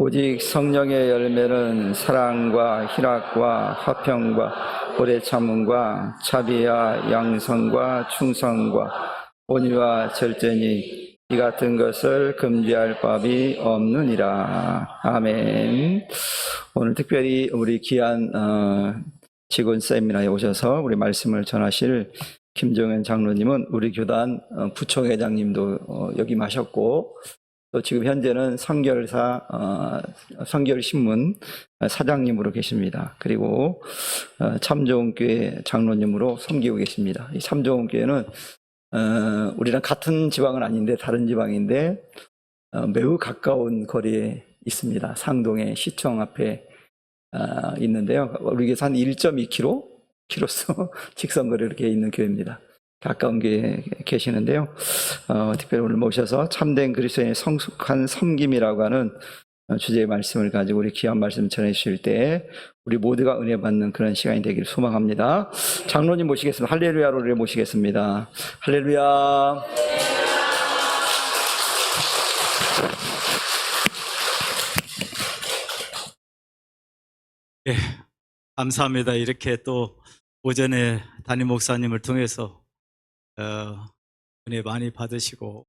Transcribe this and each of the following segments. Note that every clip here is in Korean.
오직 성령의 열매는 사랑과 희락과 화평과 오래 참음과 자비와 양성과 충성과 온유와 절제니 이 같은 것을 금지할 법이 없느니라. 아멘. 오늘 특별히 우리 귀한 직원 세미나에 오셔서 우리 말씀을 전하실 김정현 장로님은 우리 교단 부총회장님도 역임하셨고, 또 지금 현재는 선결사 선결신문 사장님으로 계십니다. 그리고 참좋은교회 장로님으로 섬기고 계십니다. 이 참좋은교회는 우리랑 같은 지방은 아닌데 다른 지방인데 매우 가까운 거리에 있습니다. 상동의 시청 앞에 있는데요. 우리 교회에서 한 1.2km 직선거리 이렇게 있는 교회입니다. 가까운 교회에 계시는데요. 특별히 오늘 모셔서 참된 그리스도인의 성숙한 섬김이라고 하는 주제의 말씀을 가지고 우리 귀한 말씀 전해 주실 때 우리 모두가 은혜 받는 그런 시간이 되기를 소망합니다. 장로님 모시겠습니다. 할렐루야로 우리 모시겠습니다. 할렐루야. 예, 감사합니다. 이렇게 또 오전에 담임 목사님을 통해서 은혜 많이 받으시고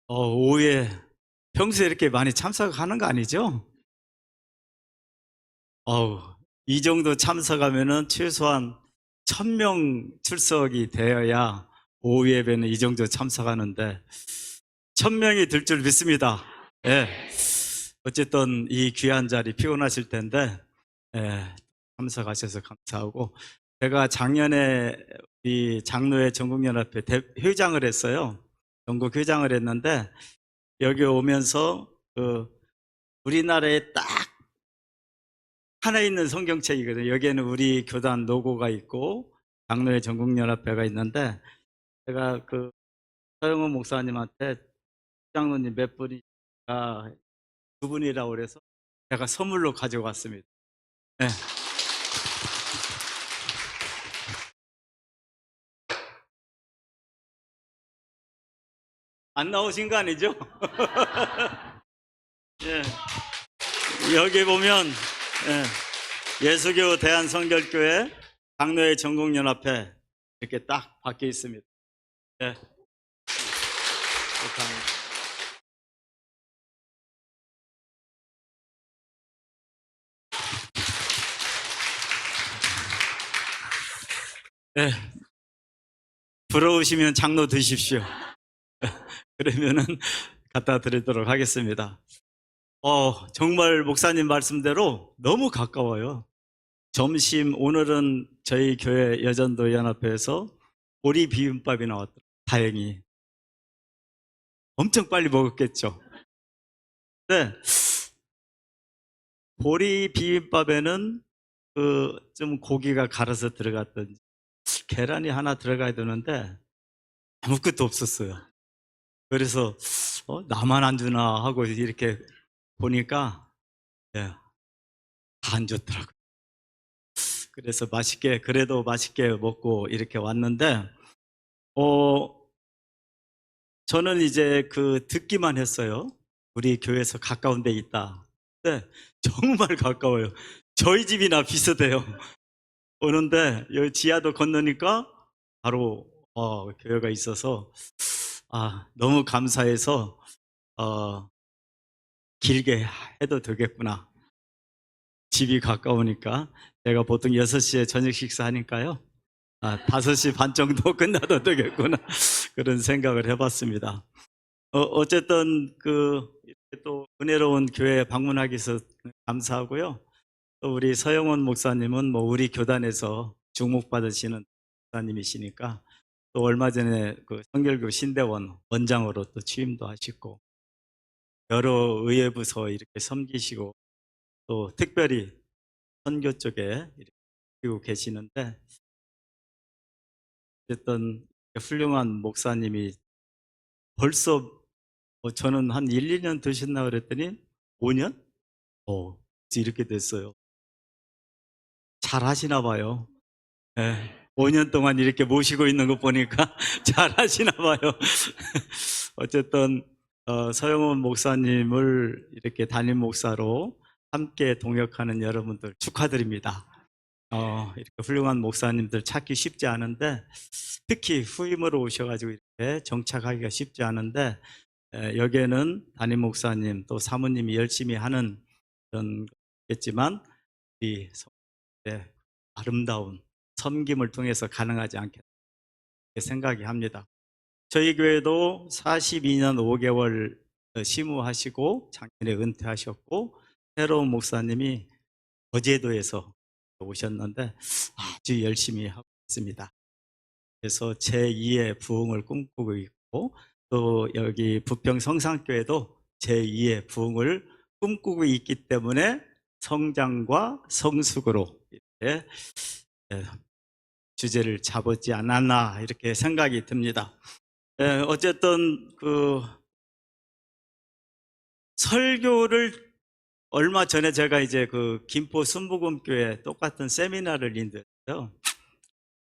오후에 평소에 이렇게 많이 참석하는 거 아니죠? 이 정도 참석하면은 최소한 1000명 출석이 되어야 오후 예배는 이 정도 참석하는데 1000명이 될 줄 믿습니다. 예. 어쨌든 이 귀한 자리 피곤하실 텐데 참석하셔서 감사하고, 제가 작년에 이 장로회 전국연합회 회장을 했어요. 전국 회장을 했는데 여기 오면서 우리나라에 딱 하나 있는 성경책이거든요. 여기에는 우리 교단 로고가 있고 장로회 전국연합회가 있는데, 제가 서영원 목사님한테 장로님 몇 분이가 두 분이라고 그래서 제가 선물로 가지고 왔습니다. 네. 안 나오신 거 아니죠? 예. 여기 보면 예수교 대한성결교회 장로회 전국연합회 이렇게 딱 박혀 있습니다. 예. 감사합니다. 예. 부러우시면 장로 드십시오. 그러면은 갖다 드리도록 하겠습니다. 정말 목사님 말씀대로 너무 가까워요. 점심, 오늘은 저희 교회 여전도 연합회에서 보리 비빔밥이 나왔더라고요. 다행히. 엄청 빨리 먹었겠죠. 네. 보리 비빔밥에는 좀 고기가 갈아서 들어갔던지 계란이 하나 들어가야 되는데 아무것도 없었어요. 그래서 나만 안 주나 하고 이렇게 보니까 다 안 좋더라고요. 그래서 그래도 맛있게 먹고 이렇게 왔는데 저는 이제 듣기만 했어요. 우리 교회에서 가까운 데 있다. 네, 정말 가까워요. 저희 집이나 비슷해요. 오는데 여기 지하도 건너니까 바로 교회가 있어서 너무 감사해서 길게 해도 되겠구나. 집이 가까우니까 제가 보통 6시에 저녁 식사하니까요. 5시 반 정도 끝나도 되겠구나. 그런 생각을 해봤습니다. 어쨌든 이렇게 또 은혜로운 교회에 방문하기 위해서 감사하고요. 또 우리 서영원 목사님은 우리 교단에서 주목받으시는 목사님이시니까 또 얼마 전에 성결교 신대원 원장으로 또 취임도 하시고 여러 의회부서 이렇게 섬기시고 또 특별히 선교 쪽에 이렇게 뛰고 계시는데, 어쨌든 훌륭한 목사님이 벌써 저는 한 1, 2년 되셨나 그랬더니 5년? 이렇게 됐어요. 잘 하시나 봐요. 5년 동안 이렇게 모시고 있는 거 보니까 잘 하시나 봐요. 어쨌든 서영원 목사님을 이렇게 담임 목사로 함께 동역하는 여러분들 축하드립니다. 이렇게 훌륭한 목사님들 찾기 쉽지 않은데, 특히 후임으로 오셔가지고 이렇게 정착하기가 쉽지 않은데, 여기에는 담임 목사님 또 사모님이 열심히 하는 그런 거겠지만, 이 성도의 아름다운 섬김을 통해서 가능하지 않겠다 생각이 합니다. 저희 교회도 42년 5개월 심우하시고 작년에 은퇴하셨고, 새로운 목사님이 거제도에서 오셨는데 아주 열심히 하고 있습니다. 그래서 제2의 부흥을 꿈꾸고 있고, 또 여기 부평 성산교회도 제2의 부흥을 꿈꾸고 있기 때문에 성장과 성숙으로 이렇게 주제를 잡았지 않았나 이렇게 생각이 듭니다. 어쨌든 그 설교를 얼마 전에 제가 이제 그 김포 순복음교회 똑같은 세미나를 인도했어요.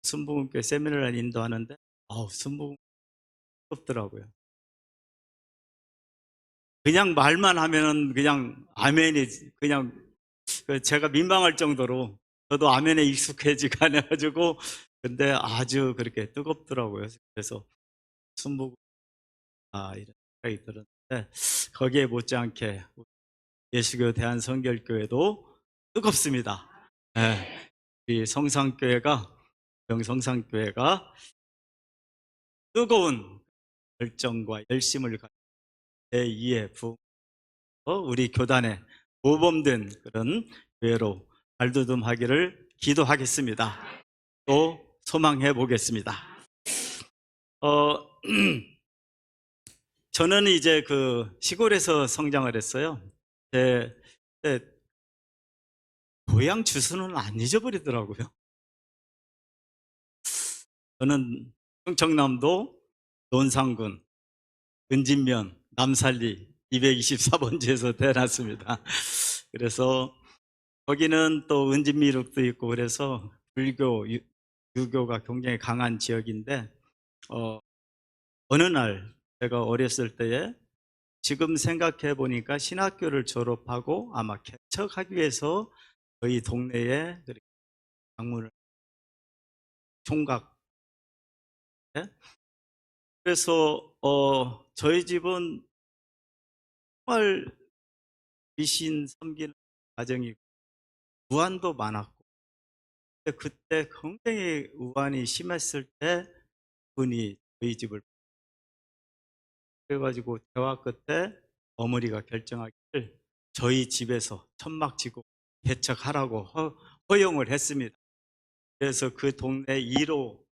순복음교회 세미나를 인도하는데 순복음 없더라고요. 그냥 말만 하면은 그냥 아멘이 그냥 제가 민망할 정도로 저도 아멘에 익숙해지가 않아가지고, 근데 아주 그렇게 뜨겁더라고요. 그래서 순복음 이런 생각이 들었는데, 거기에 못지않게 예수교 대한성결교회도 뜨겁습니다. 예, 이 성산교회가 병성산교회가 뜨거운 열정과 열심을 가진 제2의 부흥, 우리 교단의 모범된 그런 교회로 발돋움하기를 기도하겠습니다. 또 소망해 보겠습니다. 어, 저는 이제 그 시골에서 성장을 했어요. 제 고향 주소는 안 잊어버리더라고요. 저는 충청남도 논산군 은진면 남살리 224번지에서 태어났습니다. 그래서 거기는 또 은진미륵도 있고 그래서 불교, 유교가 굉장히 강한 지역인데, 어느 날 제가 어렸을 때에 지금 생각해 보니까 신학교를 졸업하고 아마 개척하기 위해서 저희 동네에 방문을 총각. 그래서 저희 집은 정말 미신 섬기는 가정이 우환도 많았고, 그때 굉장히 우환이 심했을 때 분이 저희 집을, 그래가지고 대화 끝에 어머니가 결정하기를 저희 집에서 천막 치고 개척하라고 허용을 했습니다. 그래서 그 동네 1호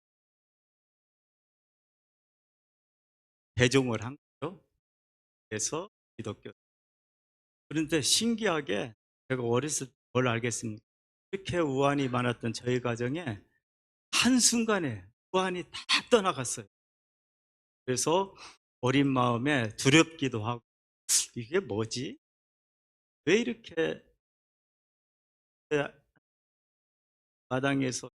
개종을 한 거죠. 그래서 기독교. 그런데 신기하게 제가 어렸을 때 뭘 알겠습니까? 이렇게 우환이 많았던 저희 가정에 한순간에 우환이 다 떠나갔어요. 그래서 어린 마음에 두렵기도 하고, 이게 뭐지? 왜 이렇게 마당에서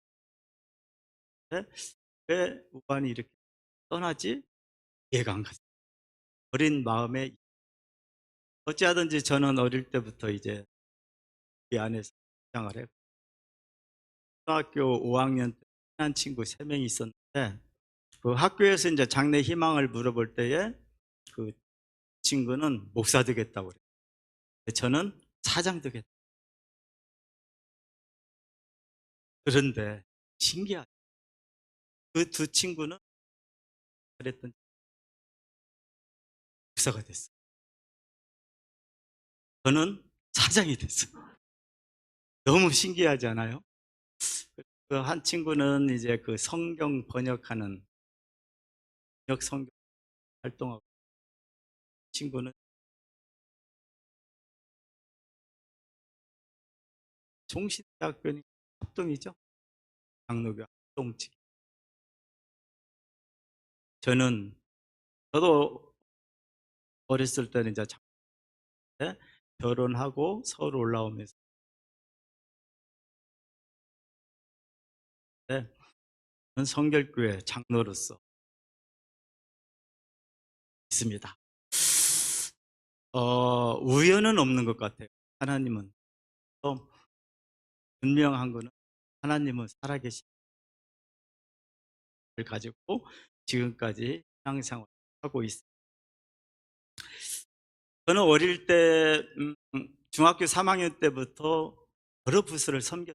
왜 우환이 이렇게 떠나지? 이해가 안 갔어요. 어린 마음에. 어찌하든지 저는 어릴 때부터 이제 이 안에서 성장을 했고, 초등학교 5학년 때 친한 친구 3명이 있었는데, 그 학교에서 이제 장래 희망을 물어볼 때에 그 친구는 목사 되겠다고 그래요. 저는 사장 되겠다. 그런데 신기하죠. 그 두 친구는 그랬던 목사가 됐어요. 저는 사장이 됐어요. 너무 신기하지 않아요? 그 한 친구는 이제 그 성경 번역하는 번역 성경 활동하고, 친구는 종신대학교니까 합동이죠. 장로교 합동직. 저도 어렸을 때는 이제 결혼하고 서울 올라오면서 저는 성결교회 장로로서 있습니다. 우연은 없는 것 같아요. 하나님은. 또 분명한 거는 하나님은 살아계신 걸 가지고 지금까지 신앙생활을 하고 있어요. 저는 어릴 때 중학교 3학년 때부터 여러 부서를 섬겼어요.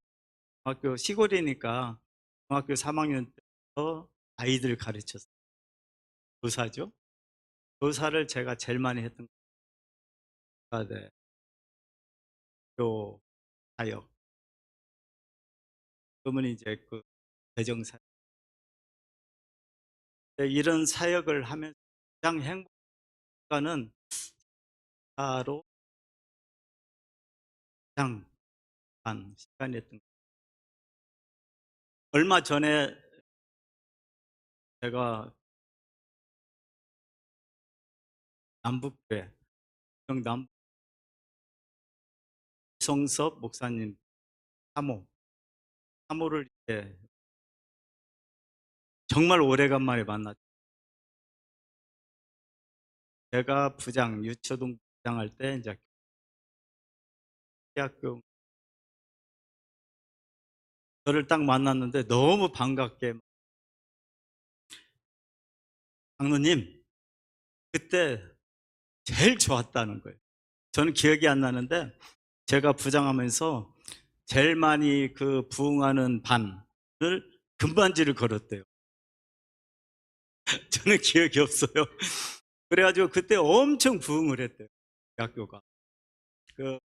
중학교 시골이니까 중학교 3학년 때부터 아이들 가르쳤어요. 교사죠. 교사를 제가 제일 많이 했던 거가 네, 교 사역. 그러면 이제 그 대정사. 이런 사역을 하면서 가장 행복한 가로 가장 한 시간이었던 거. 얼마 전에 제가 남북교회 경남 성섭 목사님 사모를 이제 정말 오래간만에 만났죠. 제가 부장 유초동 부장할 때 이제 대학교 저를 딱 만났는데 너무 반갑게 장로님 그때 제일 좋았다는 거예요. 저는 기억이 안 나는데 제가 부장하면서 제일 많이 그 부흥하는 반을 금반지를 걸었대요. 저는 기억이 없어요. 그래가지고 그때 엄청 부흥을 했대요. 대학교가. 그,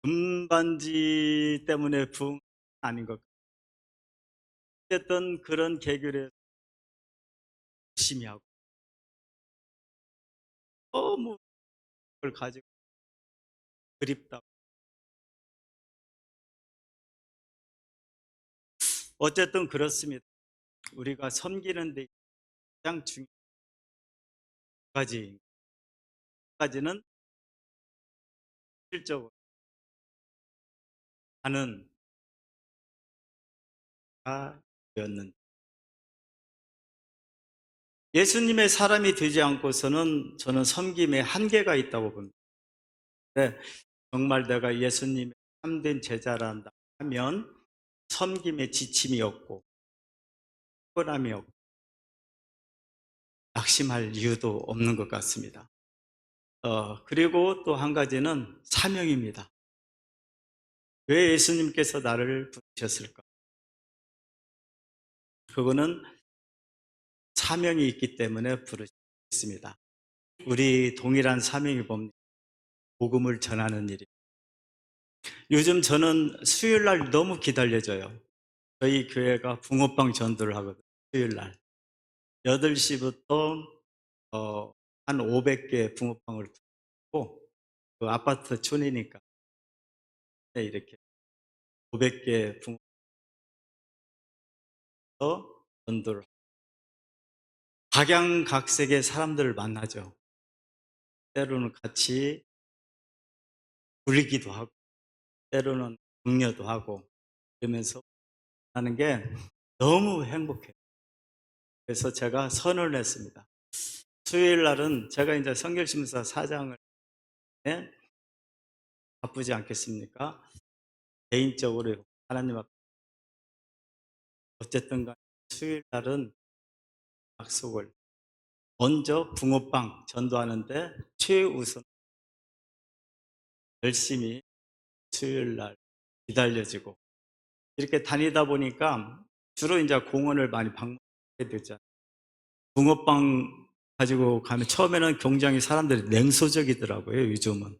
금반지 때문에 부흥 아닌 것 같아요. 어쨌든 그런 계기를 열심히 하고 너무 그걸 가지고 그립다. 어쨌든 그렇습니다. 우리가 섬기는 데 가장 중요한 가지는 실적으로 하는 가였는데 예수님의 사람이 되지 않고서는 저는 섬김에 한계가 있다고 봅니다. 네, 정말 내가 예수님의 참된 제자란다 하면 섬김에 지침이 없고 피곤함이 없고 낙심할 이유도 없는 것 같습니다. 그리고 또 한 가지는 사명입니다. 왜 예수님께서 나를 부르셨을까? 그거는 사명이 있기 때문에 부르셨습니다. 우리 동일한 사명이 뭡니까? 복음을 전하는 일이. 요즘 저는 수요일 날 너무 기다려져요. 저희 교회가 붕어빵 전도를 하거든요. 수요일 날 8시부터 한 500개 붕어빵을 두고 그 아파트 촌이니까 이렇게 500개 붕어빵 전도를 각양각색의 사람들을 만나죠. 때로는 같이 울기도 하고 때로는 격려도 하고 그러면서 하는 게 너무 행복해요. 그래서 제가 선언을 했습니다. 수요일 날은 제가 이제 성결심사 사장을 해 바쁘지 않겠습니까? 개인적으로 하나님 앞에 어쨌든 간에 수요일 날은 약속을 먼저 붕어빵 전도하는데 최우선 열심히 수요일 날 기다려지고 이렇게 다니다 보니까 주로 이제 공원을 많이 방문하게 되잖아요. 붕어빵 가지고 가면 처음에는 굉장히 사람들이 냉소적이더라고요, 요즘은.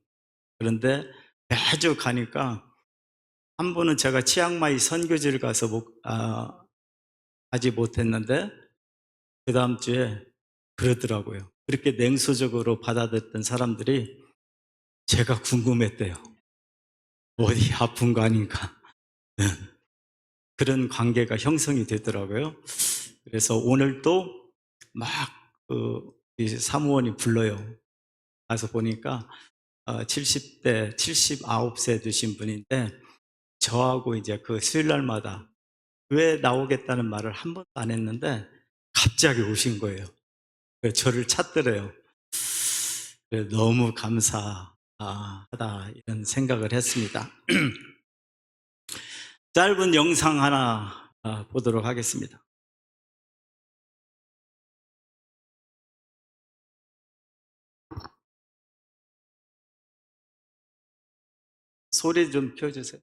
그런데 매주 가니까 한 번은 제가 치앙마이 선교지를 가서 하지 못했는데 그 다음 주에 그러더라고요. 그렇게 냉소적으로 받아들였던 사람들이 제가 궁금했대요. 어디 아픈 거 아닌가. 네. 그런 관계가 형성이 되더라고요. 그래서 오늘 또 막 이 사무원이 불러요. 가서 보니까 70대, 79세 되신 분인데 저하고 이제 그 수요일 날마다 왜 나오겠다는 말을 한 번도 안 했는데 갑자기 오신 거예요. 저를 찾더래요. 너무 감사하다 이런 생각을 했습니다. 짧은 영상 하나 보도록 하겠습니다. 소리 좀 켜주세요.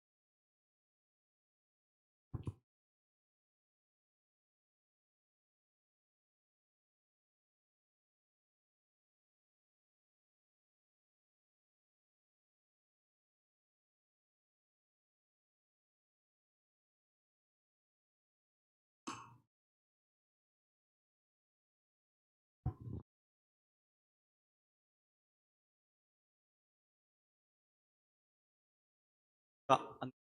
안-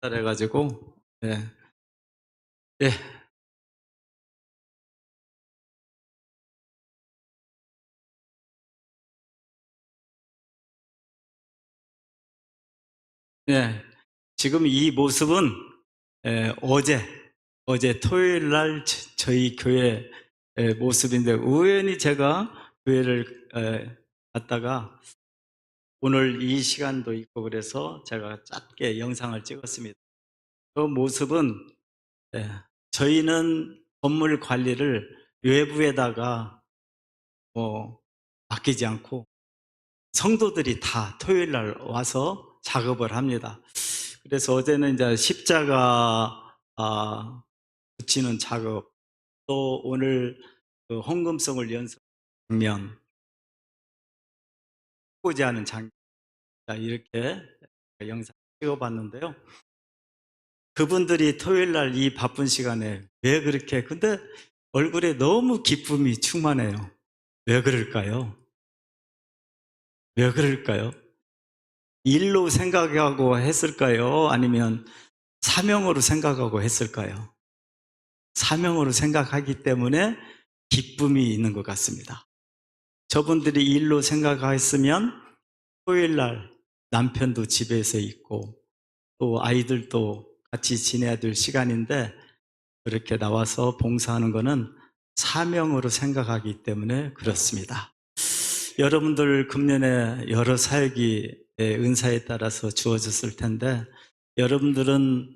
해가지고 네. 예. 네. 지금 이 모습은 어제 토요일 날 저희 교회 모습인데 우연히 제가 교회를 갔다가 오늘 이 시간도 있고 그래서 제가 짧게 영상을 찍었습니다. 그 모습은 예, 저희는 건물 관리를 외부에다가 뭐 맡기지 않고 성도들이 다 토요일 날 와서 작업을 합니다. 그래서 어제는 이제 십자가 붙이는 작업, 또 오늘 그 헌금성을 연습 장면, 보지 않은 장면, 이렇게 영상 찍어봤는데요. 그분들이 토요일 날 이 바쁜 시간에 왜 그렇게, 근데 얼굴에 너무 기쁨이 충만해요. 왜 그럴까요? 왜 그럴까요? 일로 생각하고 했을까요? 아니면 사명으로 생각하고 했을까요? 사명으로 생각하기 때문에 기쁨이 있는 것 같습니다. 저분들이 일로 생각했으면 토요일 날 남편도 집에서 있고 또 아이들도 같이 지내야 될 시간인데 그렇게 나와서 봉사하는 것은 사명으로 생각하기 때문에 그렇습니다. 여러분들 금년에 여러 사역이 은사에 따라서 주어졌을 텐데 여러분들은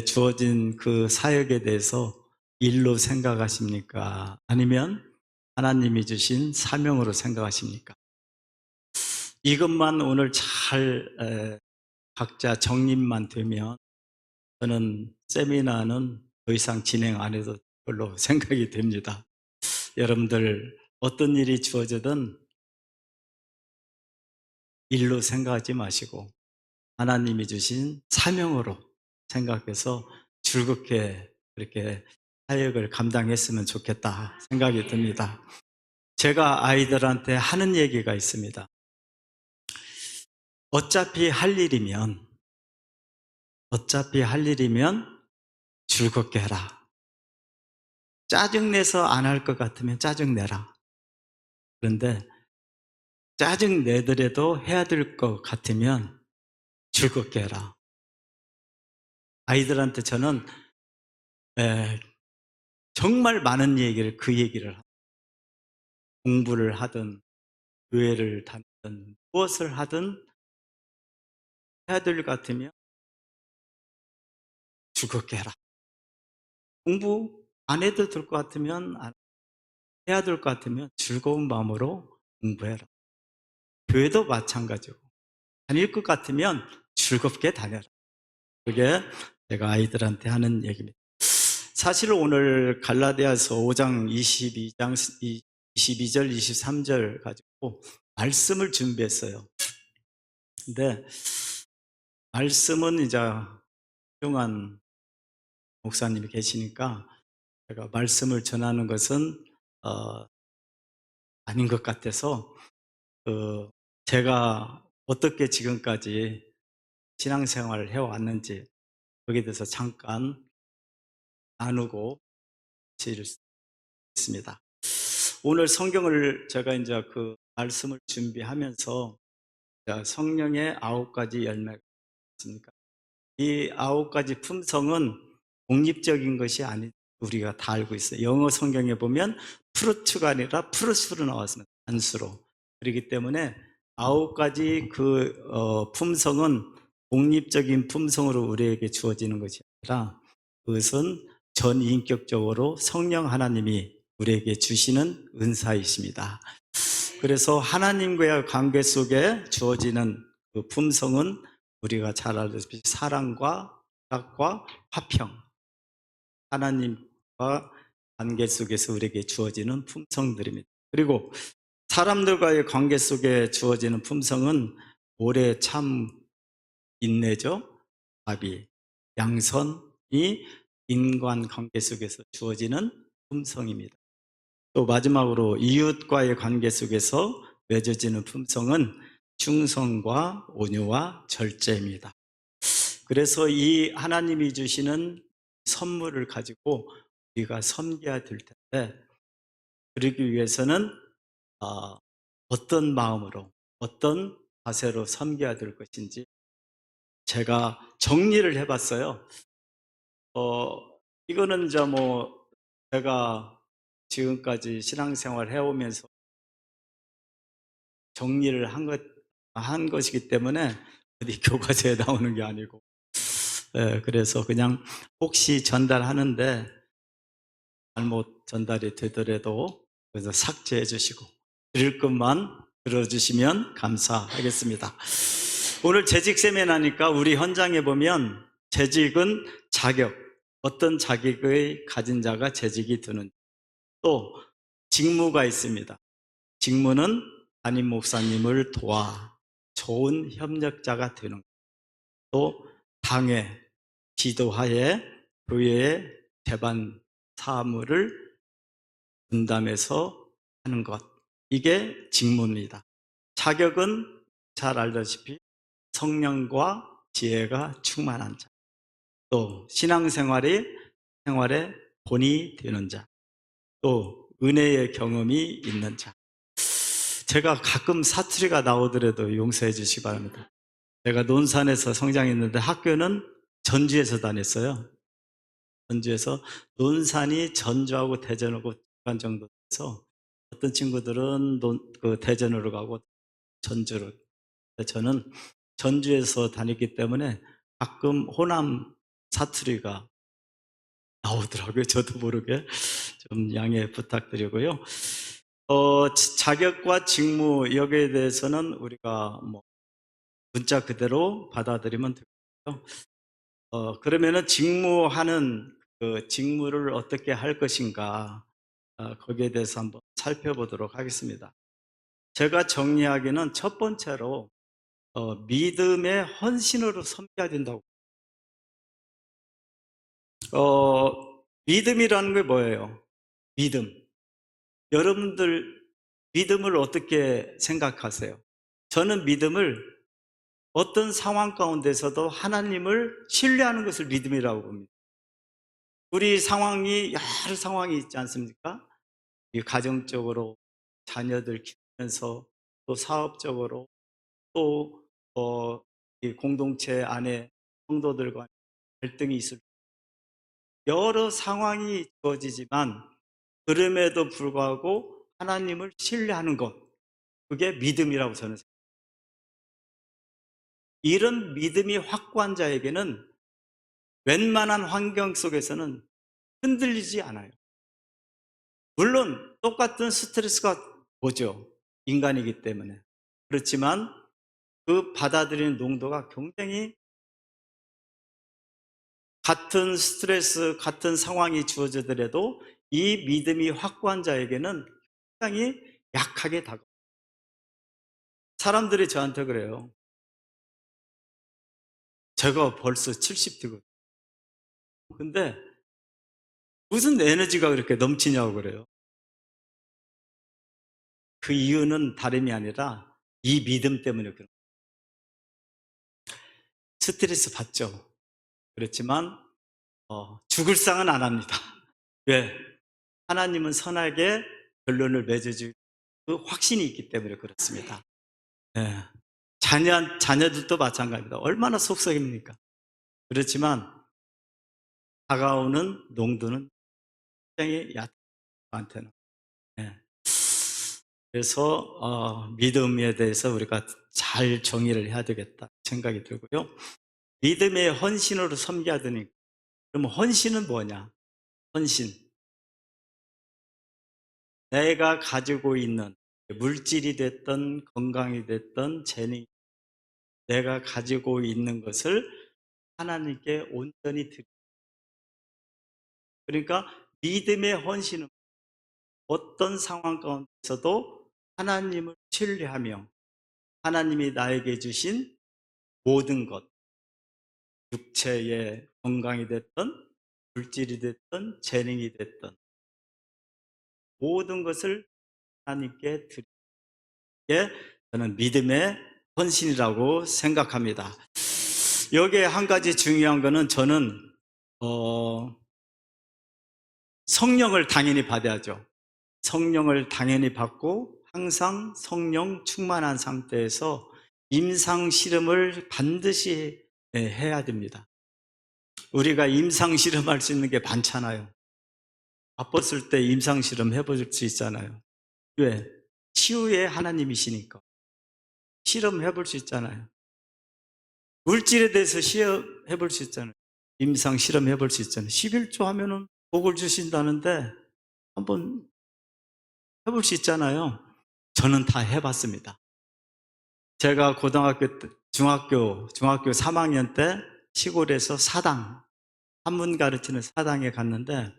주어진 그 사역에 대해서 일로 생각하십니까? 아니면 하나님이 주신 사명으로 생각하십니까? 이것만 오늘 잘 각자 정립만 되면 저는 세미나는 더 이상 진행 안 해도 별로 생각이 됩니다. 여러분들 어떤 일이 주어지든 일로 생각하지 마시고 하나님이 주신 사명으로 생각해서 즐겁게 그렇게 사역을 감당했으면 좋겠다 생각이 듭니다. 제가 아이들한테 하는 얘기가 있습니다. 어차피 할 일이면 즐겁게 해라. 짜증내서 안 할 것 같으면 짜증내라. 그런데 짜증내더라도 해야 될 것 같으면 즐겁게 해라. 아이들한테 저는 정말 많은 얘기를 그 얘기를 합니다. 공부를 하든 교회를 다니든 무엇을 하든 해야 될 것 같으면 즐겁게 해라. 공부 안 해도 될 것 같으면 해야 될 것 같으면 즐거운 마음으로 공부해라. 교회도 마찬가지고 다닐 것 같으면 즐겁게 다녀라. 그게 제가 아이들한테 하는 얘기입니다. 사실 오늘 갈라디아서 5장 22장 22절 23절 가지고 말씀을 준비했어요. 근데 말씀은 이제 훌륭한 목사님이 계시니까 제가 말씀을 전하는 것은 아닌 것 같아서 제가 어떻게 지금까지 신앙생활을 해왔는지 거기에 대해서 잠깐 나누고 있습니다. 오늘 성경을 제가 이제 그 말씀을 준비하면서 성령의 9가지 열매가 있습니까? 이 9가지 품성은 독립적인 것이 아닌 우리가 다 알고 있어요. 영어 성경에 보면 프루트가 아니라 프루스로 나왔습니다. 단수로. 그렇기 때문에 9가지 품성은 독립적인 품성으로 우리에게 주어지는 것이 아니라 그것은 전인격적으로 성령 하나님이 우리에게 주시는 은사이십니다. 그래서 하나님과의 관계 속에 주어지는 그 품성은 우리가 잘 알다시피 사랑과 사랑과 화평, 하나님과 관계 속에서 우리에게 주어지는 품성들입니다. 그리고 사람들과의 관계 속에 주어지는 품성은 오래 참 인내죠. 자비, 양선이 인간 관계 속에서 주어지는 품성입니다. 또 마지막으로 이웃과의 관계 속에서 맺어지는 품성은 충성과 온유와 절제입니다. 그래서 이 하나님이 주시는 선물을 가지고 우리가 섬겨야 될 텐데, 그러기 위해서는 어떤 마음으로, 어떤 자세로 섬겨야 될 것인지 제가 정리를 해봤어요. 이거는 이제 뭐 제가 지금까지 신앙생활 해오면서 정리를 한 것이기 때문에 어디 교과서에 나오는 게 아니고, 그래서 그냥 혹시 전달하는데 잘못 전달이 되더라도 그래서 삭제해 주시고 들을 것만 들어주시면 감사하겠습니다. 오늘 재직 세미나니까 우리 현장에 보면 재직은 자격, 어떤 자격을 가진 자가 재직이 되는, 또 직무가 있습니다. 직무는 담임 목사님을 도와 좋은 협력자가 되는 것, 또 당회, 지도하에 교회의 대반 사무를 분담해서 하는 것, 이게 직무입니다. 자격은 잘 알다시피 성령과 지혜가 충만한 자, 또 신앙생활의 본이 되는 자, 또 은혜의 경험이 있는 자. 제가 가끔 사투리가 나오더라도 용서해 주시기 바랍니다. 제가 논산에서 성장했는데 학교는 전주에서 다녔어요. 전주에서, 논산이 전주하고 대전하고 중간 정도 돼서 어떤 친구들은 대전으로 가고 전주로. 저는 전주에서 다녔기 때문에 가끔 호남 사투리가 나오더라고요. 저도 모르게. 좀 양해 부탁드리고요. 자격과 직무, 여기에 대해서는 우리가 뭐 문자 그대로 받아들이면 되고요. 그러면은 직무하는 그 직무를 어떻게 할 것인가, 거기에 대해서 한번 살펴보도록 하겠습니다. 제가 정리하기는 첫 번째로 믿음의 헌신으로 섬겨야 된다고. 믿음이라는 게 뭐예요? 믿음. 여러분들 믿음을 어떻게 생각하세요? 저는 믿음을 어떤 상황 가운데서도 하나님을 신뢰하는 것을 믿음이라고 봅니다. 우리 상황이 여러 상황이 있지 않습니까? 가정적으로 자녀들 키우면서, 또 사업적으로, 또 이 공동체 안에 성도들과 갈등이 있을, 여러 상황이 주어지지만 그럼에도 불구하고 하나님을 신뢰하는 것, 그게 믿음이라고 저는 생각합니다. 이런 믿음이 확고한 자에게는 웬만한 환경 속에서는 흔들리지 않아요. 물론 똑같은 스트레스가 오죠. 인간이기 때문에. 그렇지만 그 받아들이는 농도가 굉장히, 같은 스트레스, 같은 상황이 주어지더라도 이 믿음이 확고한 자에게는 굉장히 약하게 다가와요. 사람들이 저한테 그래요. 제가 벌써 70대거든요. 근데 무슨 에너지가 그렇게 넘치냐고 그래요. 그 이유는 다름이 아니라 이 믿음 때문에 그런 거예요. 스트레스 받죠. 그렇지만 죽을 상은 안 합니다. 왜? 하나님은 선하게 결론을 맺어줄 그 확신이 있기 때문에 그렇습니다. 예. 자녀들도 마찬가지입니다. 얼마나 속썩입니까? 그렇지만 다가오는 농도는 굉장히 얕한테는. 예. 그래서 믿음에 대해서 우리가 잘 정의를 해야 되겠다 생각이 들고요. 믿음의 헌신으로 섬겨야 되니까. 그럼 헌신은 뭐냐? 헌신. 내가 가지고 있는 물질이 됐든 건강이 됐든 재능이 내가 가지고 있는 것을 하나님께 온전히 드리. 그러니까 믿음의 헌신은 어떤 상황 가운데서도 하나님을 신뢰하며 하나님이 나에게 주신 모든 것, 육체의 건강이 됐든 물질이 됐든 재능이 됐든 모든 것을 하나님께 드리게 저는 믿음의 헌신이라고 생각합니다. 여기에 한 가지 중요한 거는 저는 성령을 당연히 받아야죠. 성령을 당연히 받고 항상 성령 충만한 상태에서 임상 실험을 반드시 해야 됩니다. 우리가 임상 실험할 수 있는 게 많잖아요. 바빴을 때 임상 실험 해볼 수 있잖아요. 왜? 치유의 하나님이시니까 실험해볼 수 있잖아요. 물질에 대해서 시험해볼 수 있잖아요. 임상 실험해볼 수 있잖아요. 11조 하면은 복을 주신다는데 한번 해볼 수 있잖아요. 저는 다 해봤습니다. 제가 고등학교 때, 중학교 3학년 때 시골에서 사당, 한문 가르치는 사당에 갔는데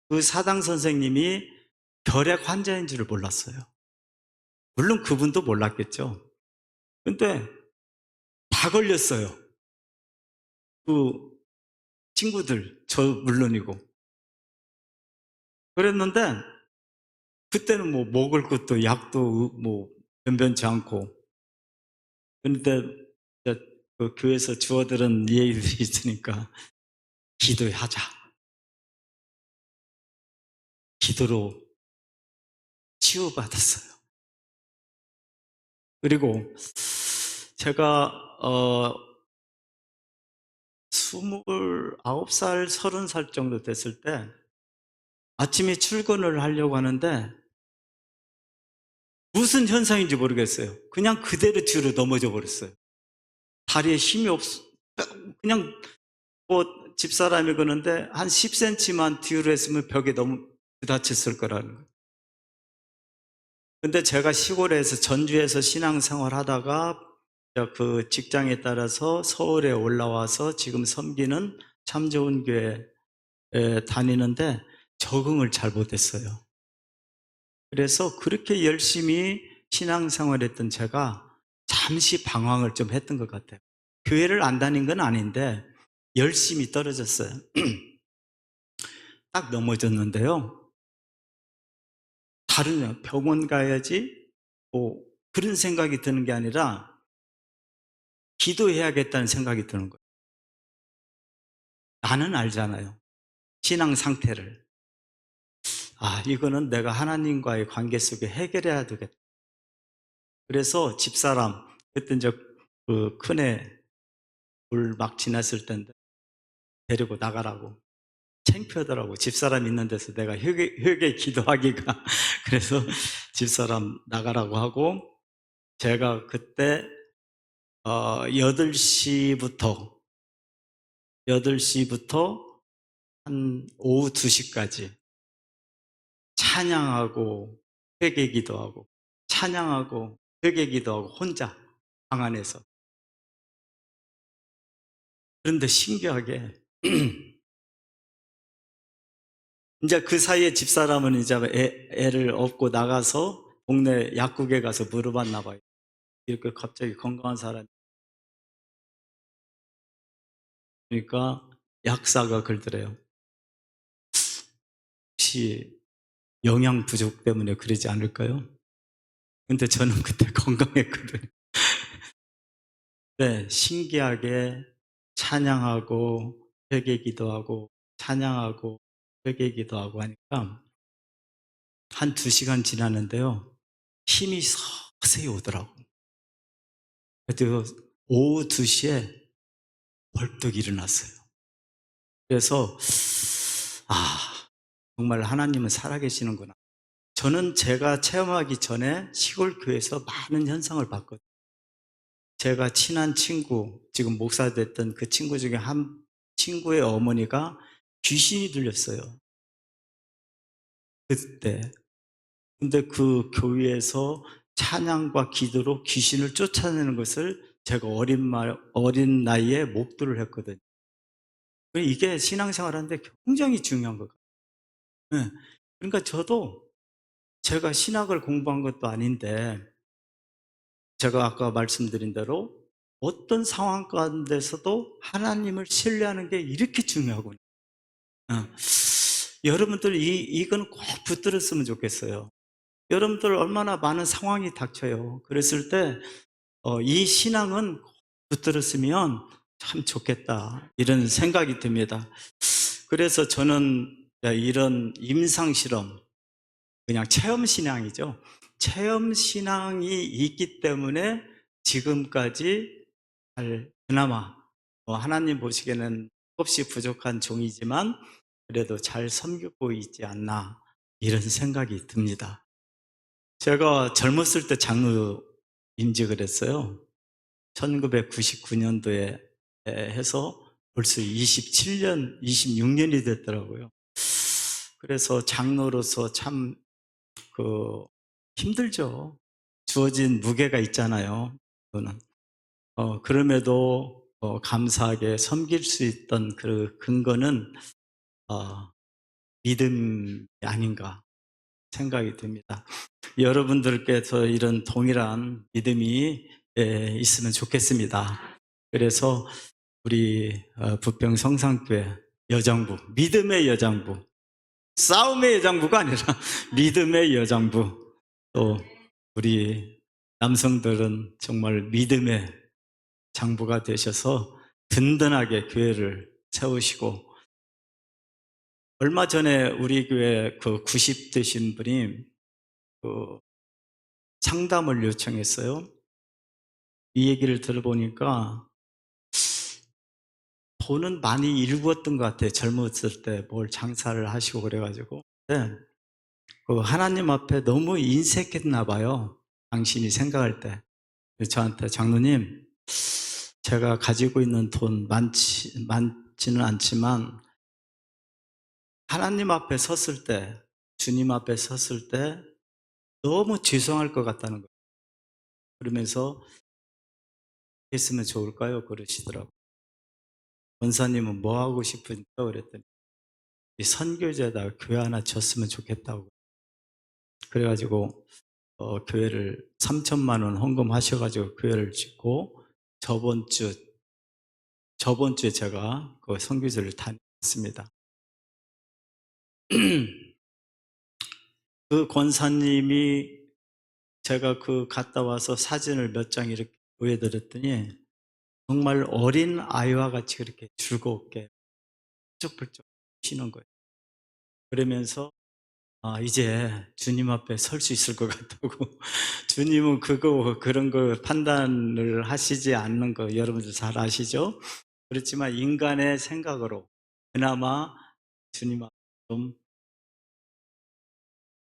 그 사당 선생님이 결핵 환자인 줄을 몰랐어요. 물론 그분도 몰랐겠죠. 근데 다 걸렸어요. 그 친구들, 저 물론이고. 그랬는데 그때는 뭐 먹을 것도 약도 뭐 변변치 않고. 그런데 그 교회에서 주어들은 예의들이 있으니까 기도하자. 기도로 치유받았어요. 그리고 제가 29살, 30살 정도 됐을 때 아침에 출근을 하려고 하는데 무슨 현상인지 모르겠어요. 그냥 그대로 뒤로 넘어져 버렸어요. 다리에 힘이 그냥 뭐 집사람이 그러는데 한 10cm만 뒤로 했으면 벽에 너무 부딪혔을 거라는 거예요. 근데 제가 시골에서 전주에서 신앙생활 하다가 그 직장에 따라서 서울에 올라와서 지금 섬기는 참 좋은 교회에 다니는데 적응을 잘 못했어요. 그래서 그렇게 열심히 신앙생활 했던 제가 잠시 방황을 좀 했던 것 같아요. 교회를 안 다닌 건 아닌데 열심히 떨어졌어요. 딱 넘어졌는데요. 다른 병원 가야지 뭐 그런 생각이 드는 게 아니라 기도해야겠다는 생각이 드는 거예요. 나는 알잖아요. 신앙 상태를. 이거는 내가 하나님과의 관계 속에 해결해야 되겠다. 그래서 집사람, 그때 이제 그 큰애 물 막 지났을 텐데 데리고 나가라고. 창피하더라고. 집사람 있는 데서 내가 회개 기도하기가. 그래서 집사람 나가라고 하고 제가 그때 8시부터 한 오후 2시까지 찬양하고 회개 기도하고 찬양하고 회개 기도하고 혼자 방 안에서. 그런데 신기하게 이제 그 사이에 집사람은 이제 애를 업고 나가서 동네 약국에 가서 물어봤나 봐요. 이렇게 갑자기 건강한 사람이. 그러니까 약사가 그러더래요. 혹시 영양 부족 때문에 그러지 않을까요? 근데 저는 그때 건강했거든요. 네, 신기하게 찬양하고 회개 기도하고 찬양하고 회개 기도하고 하니까 한 2시간 지났는데요. 힘이 서서히 오더라고. 그래도 오후 2시에 벌떡 일어났어요. 그래서, 정말 하나님은 살아계시는구나. 저는 제가 체험하기 전에 시골 교회에서 많은 현상을 봤거든요. 제가 친한 친구, 지금 목사 됐던 그 친구 중에 한 친구의 어머니가 귀신이 들렸어요. 그때. 근데 그 교회에서 찬양과 기도로 귀신을 쫓아내는 것을 제가 어린 나이에 목도를 했거든요. 이게 신앙생활 하는데 굉장히 중요한 것 같아요. 네. 그러니까 저도 제가 신학을 공부한 것도 아닌데, 제가 아까 말씀드린 대로 어떤 상황 가운데서도 하나님을 신뢰하는 게 이렇게 중요하군요. 어. 여러분들 이건 꼭 붙들었으면 좋겠어요. 여러분들 얼마나 많은 상황이 닥쳐요. 그랬을 때, 이 신앙은 꼭 붙들었으면 참 좋겠다. 이런 생각이 듭니다. 그래서 저는 이런 임상실험, 그냥 체험신앙이죠. 체험신앙이 있기 때문에 지금까지 그나마 하나님 보시기에는 없이 부족한 종이지만 그래도 잘 섬기고 있지 않나, 이런 생각이 듭니다. 제가 젊었을 때 장로 임직을 했어요. 1999년도에 해서 벌써 27년, 26년이 됐더라고요. 그래서 장로로서 참 힘들죠. 주어진 무게가 있잖아요. 그거는. 그럼에도 감사하게 섬길 수 있던 그 근거는 믿음이 아닌가 생각이 듭니다. 여러분들께서 이런 동일한 믿음이 있으면 좋겠습니다. 그래서 우리 부평 성산교회 여장부, 믿음의 여장부, 싸움의 여장부가 아니라 믿음의 여장부, 또 우리 남성들은 정말 믿음의 장부가 되셔서 든든하게 교회를 세우시고, 얼마 전에 우리 교회 90 되신 분이 그 상담을 요청했어요. 이 얘기를 들어보니까 돈은 많이 일구었던 것 같아요. 젊었을 때 뭘 장사를 하시고 그래가지고. 근데 하나님 앞에 너무 인색했나 봐요. 당신이 생각할 때. 그래서 저한테, 장로님, 제가 가지고 있는 돈 많지는 않지만 하나님 앞에 섰을 때, 주님 앞에 섰을 때 너무 죄송할 것 같다는 거예요. 그러면서 했으면 좋을까요? 그러시더라고요. 원사님은 뭐 하고 싶으니까? 그랬더니 이 선교제에다가 교회 하나 졌으면 좋겠다고. 그래가지고 교회를 3천만 원 헌금하셔가지고 교회를 짓고, 저번 주에 제가 그 선교제를 다녔습니다. 그 권사님이, 제가 갔다 와서 사진을 몇 장 이렇게 보여드렸더니 정말 어린 아이와 같이 그렇게 즐겁게 펄쩍펄쩍 쉬는 거예요. 그러면서 이제 주님 앞에 설 수 있을 것 같다고. 주님은 그런 거 판단을 하시지 않는 거 여러분들 잘 아시죠? 그렇지만 인간의 생각으로 그나마 주님 앞에 좀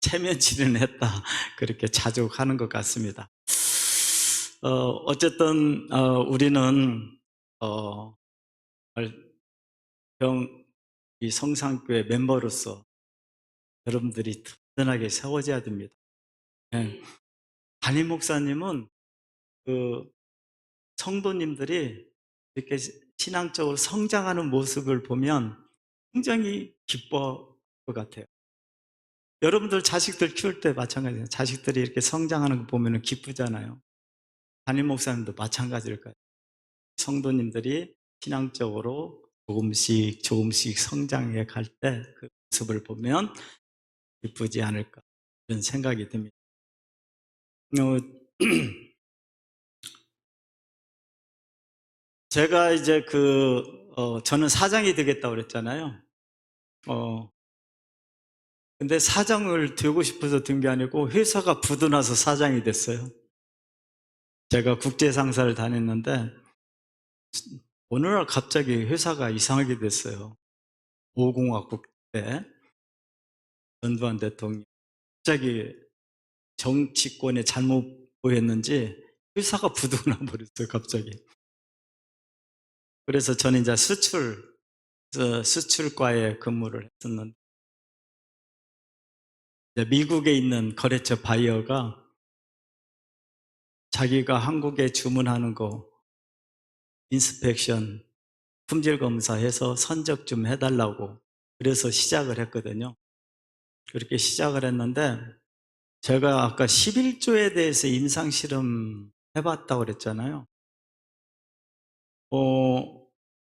체면치는 했다, 그렇게 자족하는 것 같습니다. 어쨌든 우리는 이 성산교회 멤버로서 여러분들이 든든하게 세워져야 됩니다. 예. 담임 목사님은 성도님들이 이렇게 신앙적으로 성장하는 모습을 보면 굉장히 기뻐할 것 같아요. 여러분들 자식들 키울 때 마찬가지예요. 자식들이 이렇게 성장하는 거 보면 기쁘잖아요. 담임 목사님도 마찬가지일 거예요. 성도님들이 신앙적으로 조금씩 성장해 갈 때 그 모습을 보면 기쁘지 않을까, 이런 생각이 듭니다. 제가 이제 저는 사장이 되겠다고 그랬잖아요. 근데 사장을 되고 싶어서 된 게 아니고 회사가 부도나서 사장이 됐어요. 제가 국제상사를 다녔는데 어느 날 갑자기 회사가 이상하게 됐어요. 5공화국 때 전두환 대통령 갑자기 정치권에 잘못 보였는지 회사가 부도나 버렸어요, 갑자기. 그래서 저는 이제 수출과에 근무를 했었는데, 이제 미국에 있는 거래처 바이어가 자기가 한국에 주문하는 거 인스펙션 품질 검사해서 선적 좀 해달라고 그래서 시작을 했거든요. 그렇게 시작을 했는데 제가 아까 11조에 대해서 임상실험 해봤다고 그랬잖아요.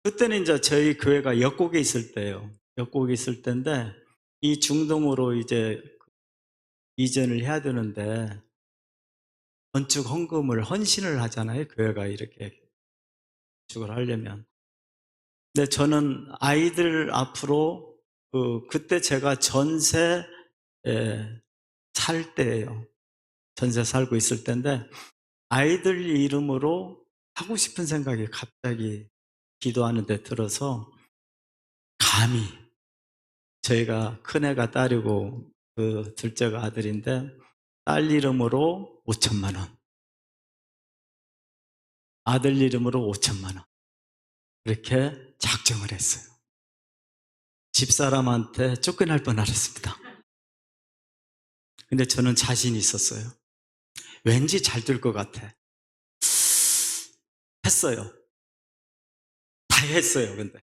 그때는 이제 저희 교회가 역곡에 있을 때예요. 역곡에 있을 때인데 이 중동으로 이제 이전을 해야 되는데 건축 헌금을 헌신을 하잖아요. 교회가 이렇게 건축을 하려면. 근데 저는 아이들 앞으로 그때 제가 전세 살 때예요. 전세 살고 있을 때인데 아이들 이름으로 하고 싶은 생각이 갑자기 기도하는데 들어서 감히 저희가 큰애가 딸이고 그 둘째가 아들인데 딸 이름으로 5천만 원, 아들 이름으로 5천만 원 이렇게 작정을 했어요. 집사람한테 쫓겨날 뻔하셨습니다. 근데 저는 자신이 있었어요. 왠지 잘 될 것 같아. 했어요. 다 했어요, 근데.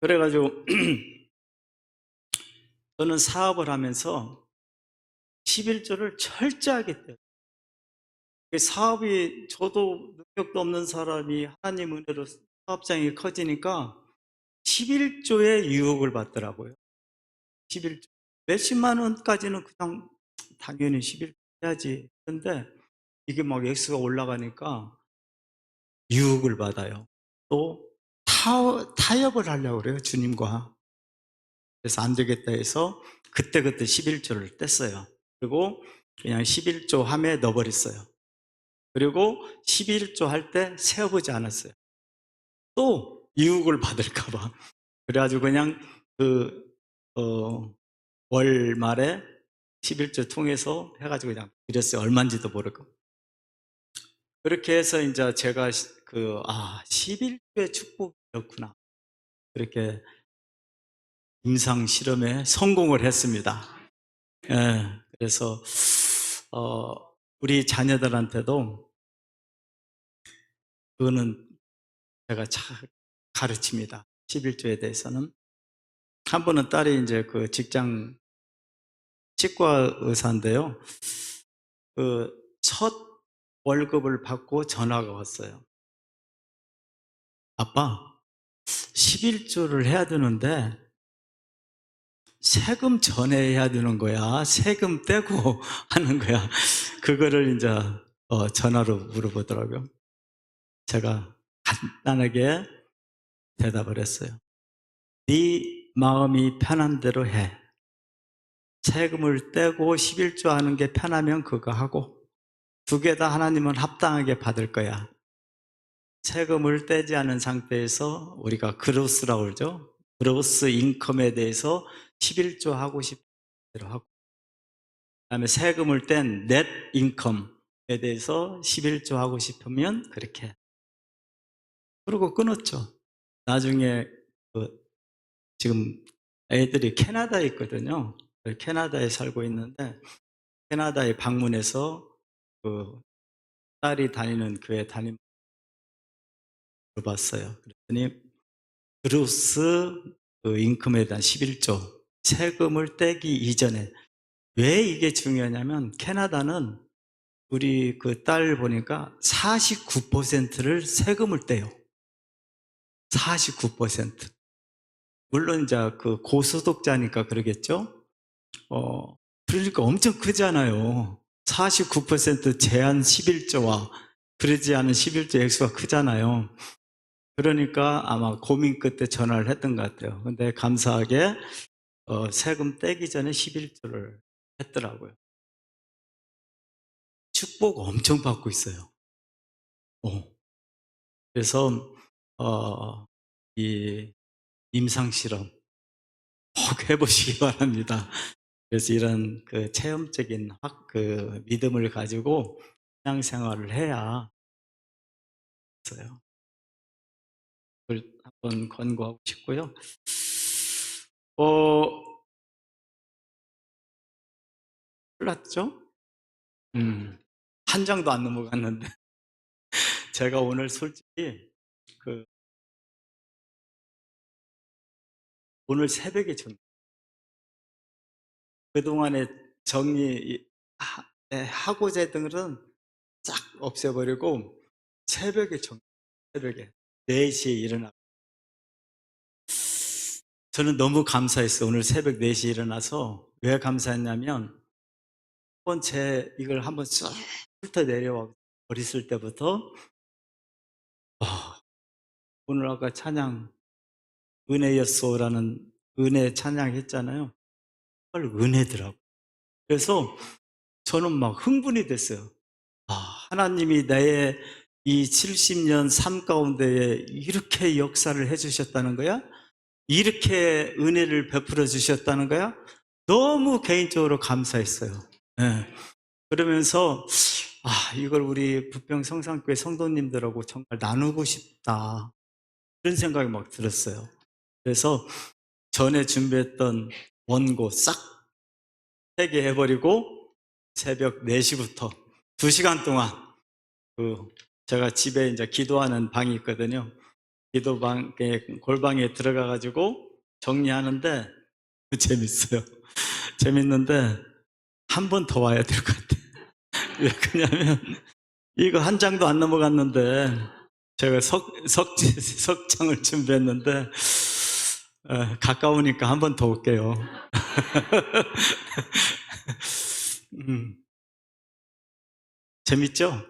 그래가지고 저는 사업을 하면서 11조를 철저하게 떼요. 사업이 저도 능력도 없는 사람이 하나님 은혜로 사업장이 커지니까 11조의 유혹을 받더라고요. 11조. 몇십만 원까지는 그냥 당연히 11조 해야지. 그런데 이게 막 액수가 올라가니까 유혹을 받아요. 또 타협을 하려고 그래요, 주님과. 그래서 안 되겠다 해서 그때그때 11조를 뗐어요. 그리고 그냥 11조 함에 넣어버렸어요. 그리고 11조 할 때 세어보지 않았어요. 또 유혹을 받을까봐. 그래가지고 그냥 월 말에 11조 통해서 해가지고 그냥 드렸어요. 얼마인지도 모르고. 그렇게 해서 이제 제가 11조의 축복이었구나. 그렇게 임상 실험에 성공을 했습니다. 예, 그래서 우리 자녀들한테도 그거는 제가 가르칩니다. 11조에 대해서는. 한 번은 딸이 이제 그 직장 치과 의사인데요. 첫 월급을 받고 전화가 왔어요. 아빠, 11조를 해야 되는데 세금 전해야 되는 거야? 세금 떼고 하는 거야? 그거를 이제 전화로 물어보더라고요. 제가 간단하게 대답을 했어요. 네 마음이 편한 대로 해. 세금을 떼고 11조 하는 게 편하면 그거 하고 두 개 다 하나님은 합당하게 받을 거야. 세금을 떼지 않은 상태에서 우리가 그로스라고 그러죠. 그로스 인컴에 대해서 11조 하고 싶은 대로 하고 그다음에 세금을 뗀 넷 인컴에 대해서 11조 하고 싶으면 그렇게 그러고 끊었죠. 나중에 지금 애들이 캐나다에 있거든요. 캐나다에 살고 있는데 캐나다에 방문해서 딸이 다니는 교회 담임 물어봤어요. 그랬더니 그로스 인컴에 대한 11조 세금을 떼기 이전에 왜 이게 중요하냐면 캐나다는 우리 그 딸 보니까 49%를 세금을 떼요. 49%. 물론 이제 그 고소득자니까 그러겠죠. 그러니까 엄청 크잖아요. 49% 제한 11조와 그러지 않은 11조 액수가 크잖아요. 그러니까 아마 고민 끝에 전화를 했던 것 같아요. 근데 감사하게 세금 떼기 전에 11조를 했더라고요. 축복 엄청 받고 있어요. 어. 그래서 이 임상실험 꼭 해보시기 바랍니다. 그래서 이런 그 체험적인 그 믿음을 가지고 신앙생활을 해야 있어요. 그걸 한번 권고하고 싶고요. 흘렀죠? 한 장도 안 넘어갔는데 제가 오늘 솔직히 오늘 새벽에 그동안의 하고자 했던 것은 싹 없애버리고 새벽에 새벽에 4시에 일어나. 저는 너무 감사했어요. 오늘 새벽 4시에 일어나서. 왜 감사했냐면 이걸 한번 쑥 훑어내려와 버렸을 때부터 오늘 아까 찬양 은혜였소라는 은혜 찬양 했잖아요. 정말 은혜더라고요. 그래서 저는 막 흥분이 됐어요. 하나님이 나의 이 70년 삶 가운데에 이렇게 역사를 해주셨다는 거야? 이렇게 은혜를 베풀어 주셨다는 거야? 너무 개인적으로 감사했어요. 네. 그러면서 이걸 우리 부평 성산교회 성도님들하고 정말 나누고 싶다, 그런 생각이 막 들었어요. 그래서 전에 준비했던 원고 싹 폐기해버리고 새벽 4시부터 2시간 동안 제가 집에 이제 기도하는 방이 있거든요. 기도방에 골방에 들어가가지고 정리하는데 재밌어요. 재밌는데 한 번 더 와야 될 것 같아요. 왜 그러냐면 이거 한 장도 안 넘어갔는데 제가 석장을 준비했는데 가까우니까 한 번 더 올게요. 재밌죠?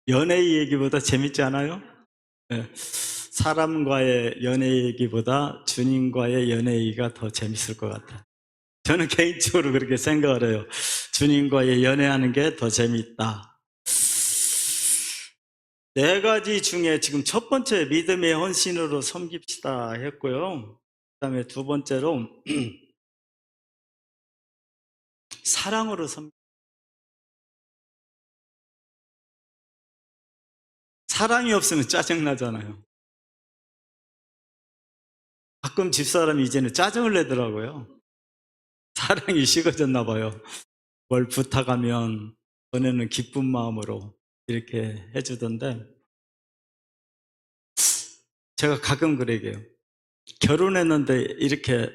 연애 얘기보다 재밌지 않아요? 네. 사람과의 연애 얘기보다 주님과의 연애 얘기가 더 재밌을 것 같아요. 저는 개인적으로 그렇게 생각을 해요. 주님과의 연애하는 게 더 재밌다. 4가지 중에 지금 첫 번째 믿음의 헌신으로 섬깁시다 했고요. 그 다음에 2번째로 사랑으로 사랑이 없으면 짜증나잖아요. 가끔 집사람이 이제는 짜증을 내더라고요. 사랑이 식어졌나 봐요. 뭘 부탁하면 전에는 기쁜 마음으로 이렇게 해주던데 제가 가끔 그러게요. 결혼했는데 이렇게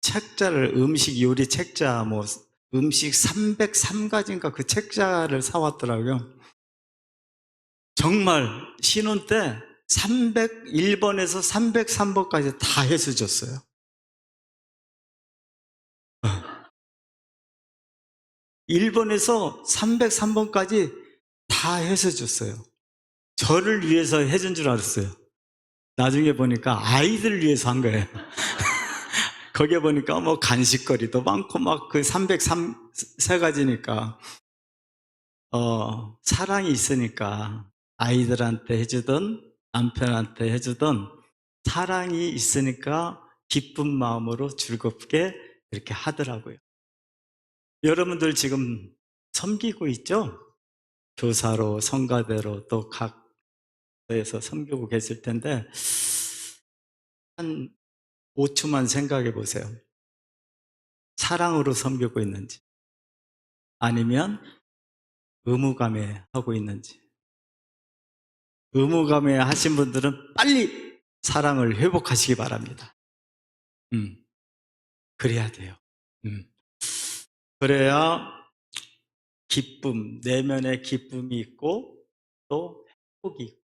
책자를 음식 요리 책자 음식 303가지인가 그 책자를 사왔더라고요. 정말 신혼 때 301번에서 303번까지 다 해서 줬어요. 1번에서 303번까지 다 해서 줬어요. 저를 위해서 해준 줄 알았어요. 나중에 보니까 아이들 위해서 한 거예요. 거기에 보니까 간식거리도 많고 그 303가지니까 사랑이 있으니까 아이들한테 해주든 남편한테 해주든 사랑이 있으니까 기쁜 마음으로 즐겁게 이렇게 하더라고요. 여러분들 지금 섬기고 있죠? 교사로, 성가대로 또 각에서 섬기고 계실 텐데 한 5초만 생각해 보세요. 사랑으로 섬기고 있는지 아니면 의무감에 하고 있는지. 의무감에 하신 분들은 빨리 사랑을 회복하시기 바랍니다. 그래야 돼요. 그래야 기쁨, 내면의 기쁨이 있고 또 행복이 있고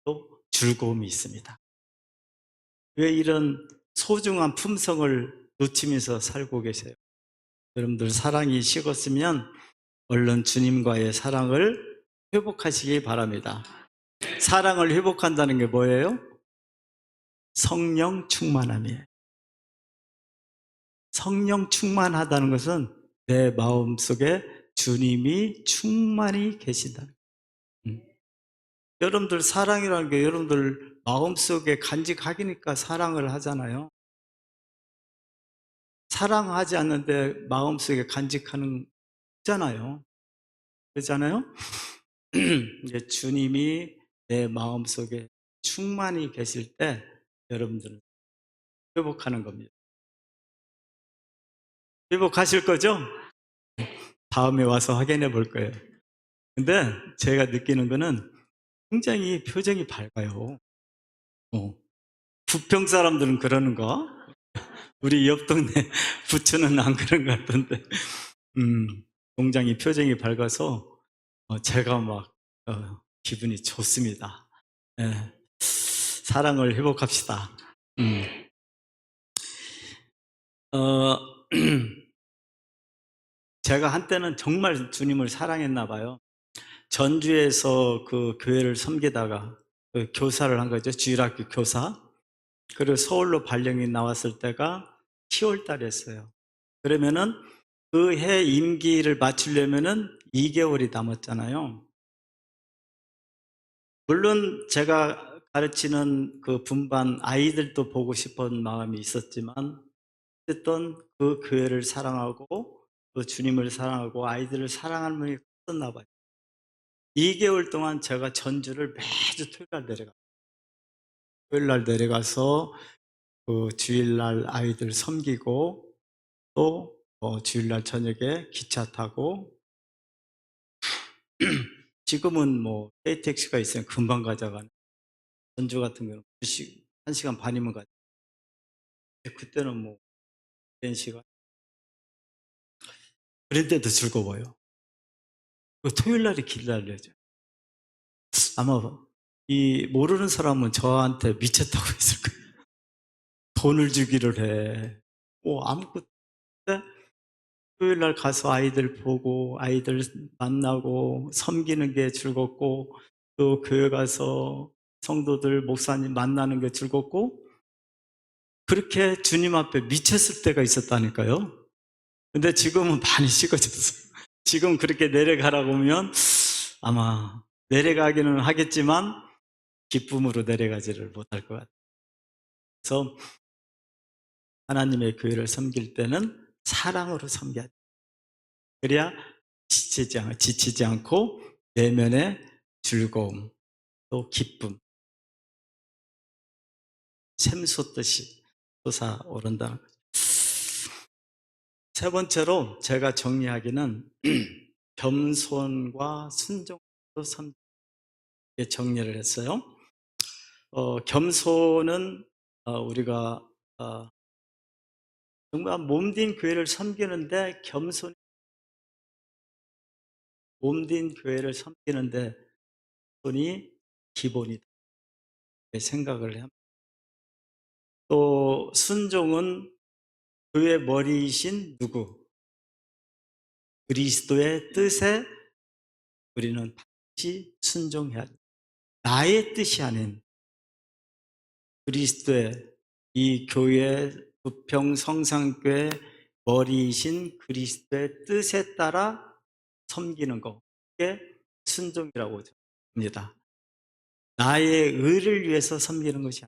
또 즐거움이 있습니다. 왜 이런 소중한 품성을 놓치면서 살고 계세요? 여러분들 사랑이 식었으면 얼른 주님과의 사랑을 회복하시기 바랍니다. 사랑을 회복한다는 게 뭐예요? 성령 충만함이에요. 성령 충만하다는 것은 내 마음속에 주님이 충만히 계신다. 여러분들 사랑이라는 게 여러분들 마음속에 간직하기니까 사랑을 하잖아요. 사랑하지 않는데 마음속에 간직하는 거잖아요. 그렇잖아요? 이제 주님이 내 마음속에 충만히 계실 때 여러분들은 회복하는 겁니다. 회복하실 거죠? 다음에 와서 확인해 볼 거예요. 근데 제가 느끼는 거는 굉장히 표정이 밝아요. 부평 사람들은 그러는가? 우리 옆 동네 부처는 안 그런 것 같던데. 굉장히 표정이 밝아서 제가 막 기분이 좋습니다. 예. 사랑을 회복합시다. 어, 제가 한때는 정말 주님을 사랑했나 봐요. 전주에서 그 교회를 섬기다가 그 교사를 한 거죠. 주일학교 교사. 그리고 서울로 발령이 나왔을 때가 10월 달이었어요. 그러면은 그 해 임기를 마치려면은 2개월이 남았잖아요. 물론 제가 가르치는 그 분반 아이들도 보고 싶은 마음이 있었지만 어쨌든 그 교회를 사랑하고 또 주님을 사랑하고 아이들을 사랑하는 마음이 컸었나 봐요. 2개월 동안 제가 전주를 매주 토요일 날 내려가서 그 주일날 아이들 섬기고 또 주일날 저녁에 기차 타고 지금은 뭐 KTX가 있으면 금방 가져가는 전주 같은 경우는 1시간 반이면 가죠. 그때는 뭐 4시간 그런데도 즐거워요. 그 토요일 날이 기다려져. 아마 이 모르는 사람은 저한테 미쳤다고 했을 거예요. 돈을 주기를 해. 아무것도 없는데 토요일 날 가서 아이들 보고 아이들 만나고 섬기는 게 즐겁고 또 교회 가서 성도들 목사님 만나는 게 즐겁고 그렇게 주님 앞에 미쳤을 때가 있었다니까요. 근데 지금은 많이 식어졌어요. 지금 그렇게 내려가라고 하면 아마 내려가기는 하겠지만 기쁨으로 내려가지를 못할 것 같아요. 그래서 하나님의 교회를 섬길 때는 사랑으로 섬겨야 돼요. 그래야 지치지 않고 내면의 즐거움, 또 기쁨, 샘솟듯이 솟아오른다는 거죠. 세 번째로 제가 정리하기는 겸손과 순종으로 섬기게 정리를 했어요. 겸손은 우리가 정말 몸된 교회를 섬기는데 몸된 교회를 섬기는데 겸손이 기본이다 생각을 합니다. 또 순종은 그의 머리이신 누구? 그리스도의 뜻에 우리는 반드시 순종해야 합니다. 나의 뜻이 아닌 그리스도의 이 교회 부평 성상교회 머리이신 그리스도의 뜻에 따라 섬기는 것, 그게 순종이라고 합니다. 나의 의를 위해서 섬기는 것이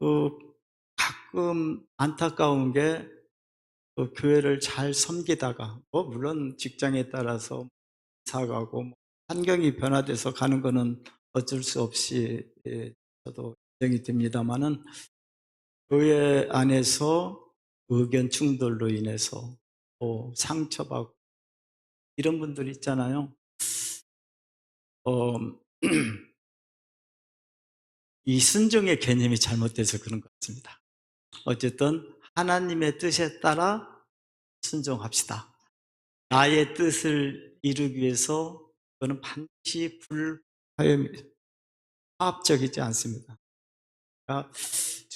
아니고 가끔 안타까운 게 교회를 잘 섬기다가 물론 직장에 따라서 사가고 환경이 변화돼서 가는 거는 어쩔 수 없이 저도 인정이 됩니다만은 교회 안에서 의견 충돌로 인해서 또 상처받고 이런 분들 있잖아요. 어, 이 순종의 개념이 잘못돼서 그런 것 같습니다. 어쨌든 하나님의 뜻에 따라 순종합시다. 나의 뜻을 이루기 위해서 그거는 반드시 불화합적이지 않습니다. 그러니까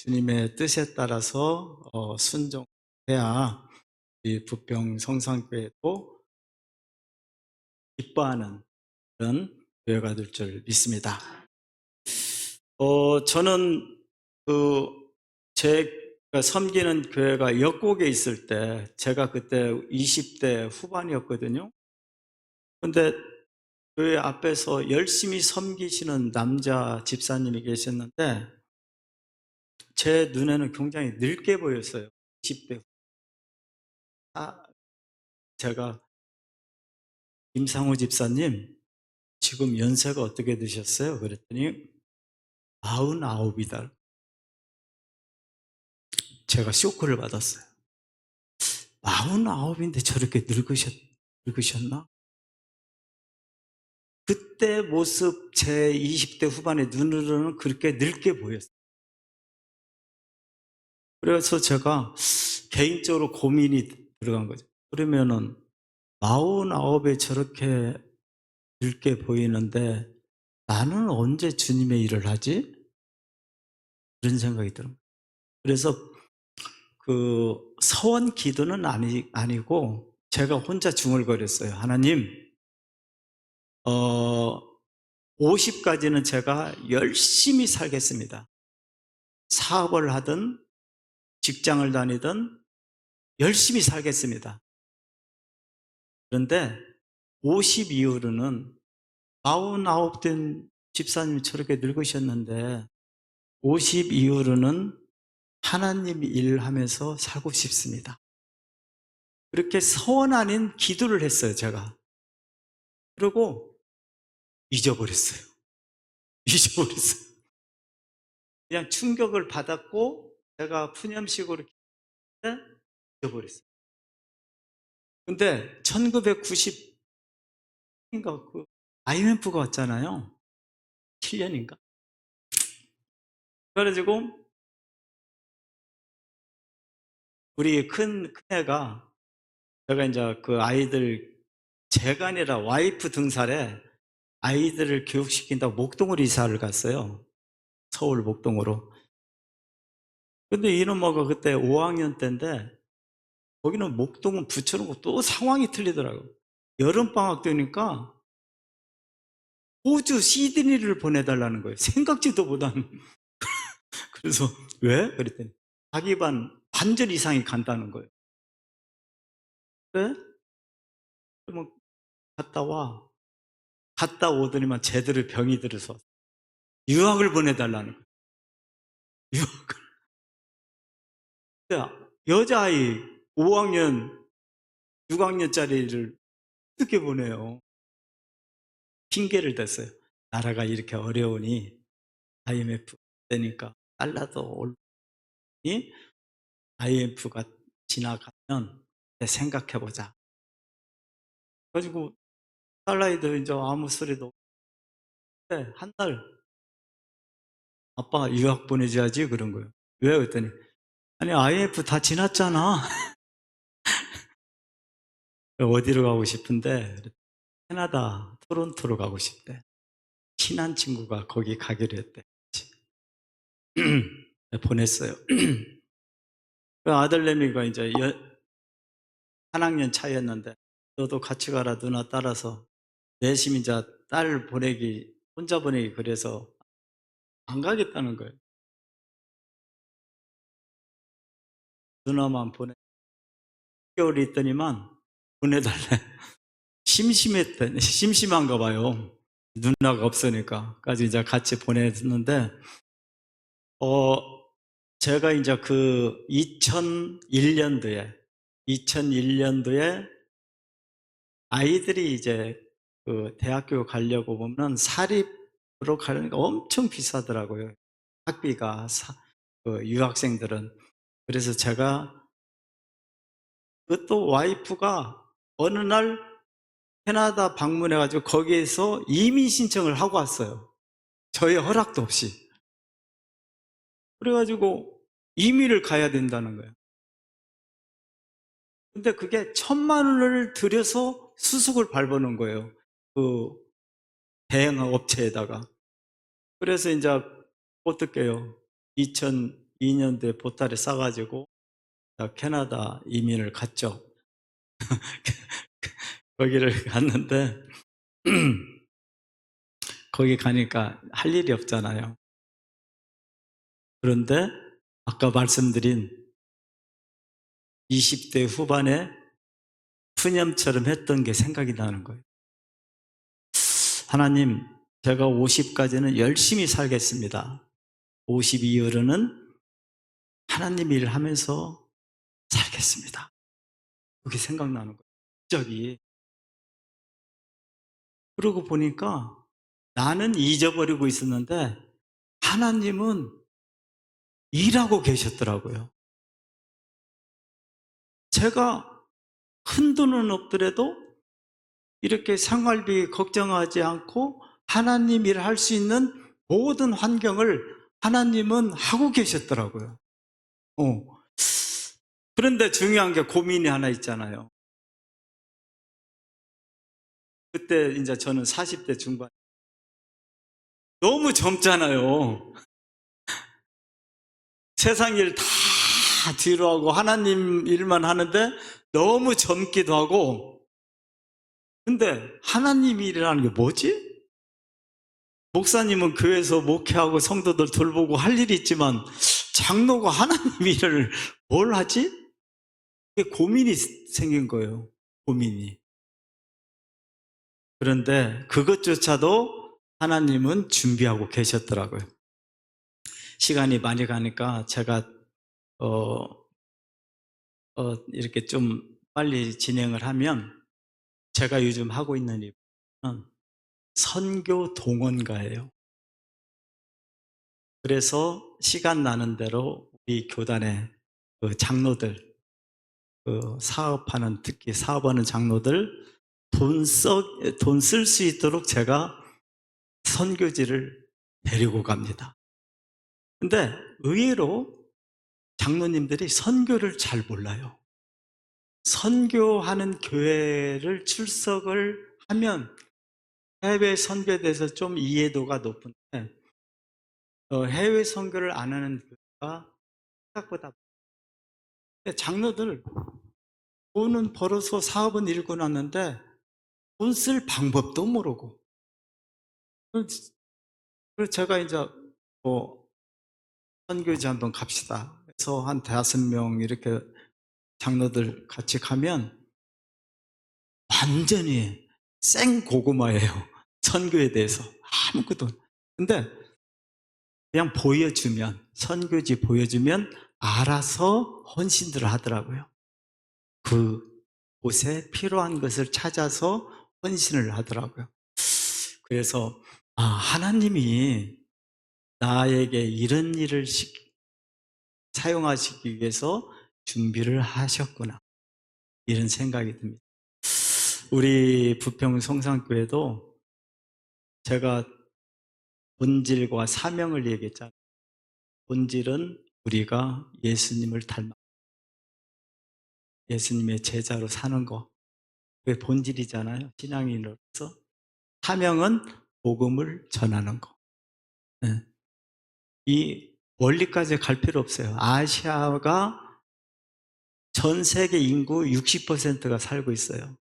주님의 뜻에 따라서 순종해야 이 부평 성상교회도 기뻐하는 그런 교회가 될 줄 믿습니다. 저는 제가 섬기는 교회가 역곡에 있을 때, 제가 그때 20대 후반이었거든요. 근데 교회 앞에서 열심히 섬기시는 남자 집사님이 계셨는데, 제 눈에는 굉장히 늙게 보였어요. 20대. 제가, 김상우 집사님, 지금 연세가 어떻게 되셨어요? 그랬더니, 99이다. 제가 쇼크를 받았어요. 49인데 저렇게 늙으셨나? 그때 모습, 제 20대 후반의 눈으로는 그렇게 늙게 보였어요. 그래서 제가 개인적으로 고민이 들어간 거죠. 그러면은 49에 저렇게 늙게 보이는데 나는 언제 주님의 일을 하지? 그런 생각이 들어요. 그래서 그 서원 기도는 아니고 제가 혼자 중얼거렸어요. 하나님, 50까지는 제가 열심히 살겠습니다. 사업을 하든 직장을 다니든 열심히 살겠습니다. 그런데 50 이후로는 49 된 집사님이 저렇게 늙으셨는데 50 이후로는 하나님 일하면서 살고 싶습니다. 그렇게 서원 아닌 기도를 했어요, 제가. 그리고 잊어버렸어요. 잊어버렸어요. 그냥 충격을 받았고 제가 푸념식으로 기도했는데 잊어버렸어요. 근데 1990인가 그 IMF가 왔잖아요. 7년인가? 그래가지고 우리 큰애가, 제가 이제 그 아이들, 제가 아니라 와이프 등살에 아이들을 교육시킨다고 목동으로 이사를 갔어요. 서울 목동으로. 근데 이놈아가 그때 5학년 때인데 거기는 목동은 부천하고 또 상황이 틀리더라고요. 여름방학 되니까 호주 시드니를 보내달라는 거예요. 생각지도 못한. 그래서 왜? 그랬더니 자기 반 반절 이상이 간다는 거예요. 왜? 그러면 갔다 와. 갔다 오더니만 제대로 병이 들어서 유학을 보내달라는 거예요. 유학을. 여자아이 5학년, 6학년짜리를 어떻게 보내요? 핑계를 댔어요. 나라가 이렇게 어려우니 IMF 되니까 달러도 올리니 IMF가 지나가면 생각해보자. 그래가지고 딸라이도 이제 아무 소리도 없는데 한 달 아빠 유학 보내줘야지 그런 거예요. 왜? 그랬더니 아니 IMF 다 지났잖아. 어디로 가고 싶은데 캐나다 토론토로 가고 싶대. 친한 친구가 거기 가기로 했대. 보냈어요. 그 아들내미가 이제 한 학년 차이였는데 너도 같이 가라 누나 따라서 내심 이제 딸 보내기 혼자 보내기 그래서 안 가겠다는 거예요. 누나만 보내. 6개월 있더니만 보내달래. 심심한가 봐요. 누나가 없으니까. 까지 이제 같이 보냈는데, 제가 이제 그 2001년도에 아이들이 이제 그 대학교 가려고 보면 사립으로 가려니까 엄청 비싸더라고요. 학비가, 그 유학생들은. 그래서 제가, 그것도 와이프가 어느 날 캐나다 방문해가지고 거기에서 이민 신청을 하고 왔어요. 저의 허락도 없이. 그래가지고 이민을 가야 된다는 거예요. 근데 그게 1,000만 원을 들여서 수속을 밟아놓은 거예요. 그 대행 업체에다가. 그래서 이제 어떡해요. 2002년도에 보따리 싸가지고 캐나다 이민을 갔죠. 거기를 갔는데 거기 가니까 할 일이 없잖아요. 그런데 아까 말씀드린 20대 후반에 푸념처럼 했던 게 생각이 나는 거예요. 하나님, 제가 50까지는 열심히 살겠습니다. 50 이후로는 하나님 일을 하면서 살겠습니다. 그게 생각나는 거예요. 갑자기. 그러고 보니까 나는 잊어버리고 있었는데 하나님은 일하고 계셨더라고요. 제가 큰 돈은 없더라도 이렇게 생활비 걱정하지 않고 하나님 일을 할 수 있는 모든 환경을 하나님은 하고 계셨더라고요. 그런데 중요한 게 고민이 하나 있잖아요. 그때 이제 저는 40대 중반. 너무 젊잖아요. 세상 일 다 뒤로 하고 하나님 일만 하는데 너무 젊기도 하고. 근데 하나님 일이라는 게 뭐지? 목사님은 교회에서 목회하고 성도들 돌보고 할 일이 있지만 장로가 하나님 일을 뭘 하지? 그게 고민이 생긴 거예요. 고민이. 그런데 그것조차도 하나님은 준비하고 계셨더라고요. 시간이 많이 가니까 제가 이렇게 좀 빨리 진행을 하면 제가 요즘 하고 있는 일은 선교 동원가예요. 그래서 시간 나는 대로 우리 교단의 그 장로들, 그 사업하는, 특히 사업하는 장로들 돈 쓸 수 있도록 제가 선교지를 데리고 갑니다. 근데 의외로 장로님들이 선교를 잘 몰라요. 선교하는 교회를 출석을 하면 해외 선교에 대해서 좀 이해도가 높은데 해외 선교를 안 하는 교회가 생각보다 장로들 돈은 벌어서 사업은 일고 났는데 돈 쓸 방법도 모르고. 그래서 제가 이제 선교지 한번 갑시다 해서 한 5명 이렇게 장로들 같이 가면 완전히 생고구마예요. 선교에 대해서 아무것도. 근데 그냥 보여주면, 선교지 보여주면 알아서 헌신들을 하더라고요. 그 곳에 필요한 것을 찾아서 헌신을 하더라고요. 그래서 하나님이 나에게 이런 일을 사용하시기 위해서 준비를 하셨구나, 이런 생각이 듭니다. 우리 부평 성산교회도 제가 본질과 사명을 얘기했잖아요. 본질은 우리가 예수님을 닮아 예수님의 제자로 사는 거, 그게 본질이잖아요. 신앙인으로서. 사명은 복음을 전하는 거. 네. 이 멀리까지 갈 필요 없어요. 아시아가 전 세계 인구 60%가 살고 있어요.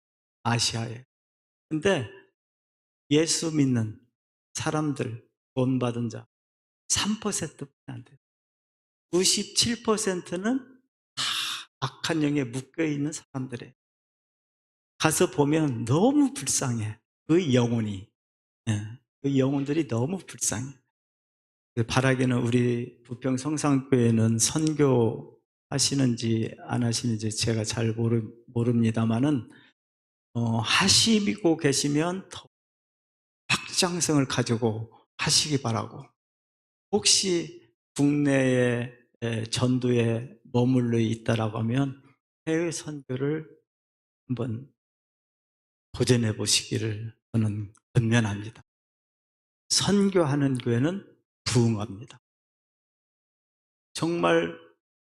아시아에. 근데 예수 믿는 사람들, 구원받은 자 3%뿐이 안 돼요. 97%는 다 악한 영에 묶여있는 사람들이에요. 가서 보면 너무 불쌍해. 그 영혼이. 그 영혼들이 너무 불쌍해. 바라기는 우리 부평 성산교회는 선교 하시는지 안 하시는지 제가 잘 모릅니다만은 하시고 계시면 더 확장성을 가지고 하시기 바라고, 혹시 국내에 전도에 머물러 있다라고 하면 해외 선교를 한번 도전해 보시기를 저는 권면합니다. 선교하는 교회는 부흥합니다. 정말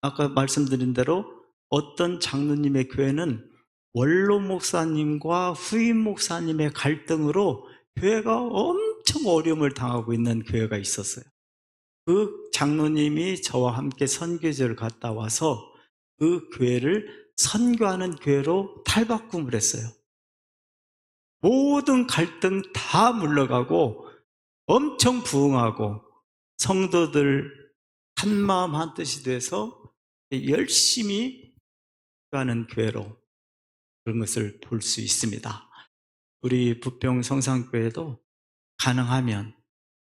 아까 말씀드린 대로 어떤 장로님의 교회는 원로 목사님과 후임 목사님의 갈등으로 교회가 엄청 어려움을 당하고 있는 교회가 있었어요. 그 장로님이 저와 함께 선교지를 갔다 와서 그 교회를 선교하는 교회로 탈바꿈을 했어요. 모든 갈등 다 물러가고 엄청 부흥하고 성도들 한마음 한뜻이 돼서 열심히 가는 교회로 그런 것을 볼 수 있습니다. 우리 부평 성산교회도 가능하면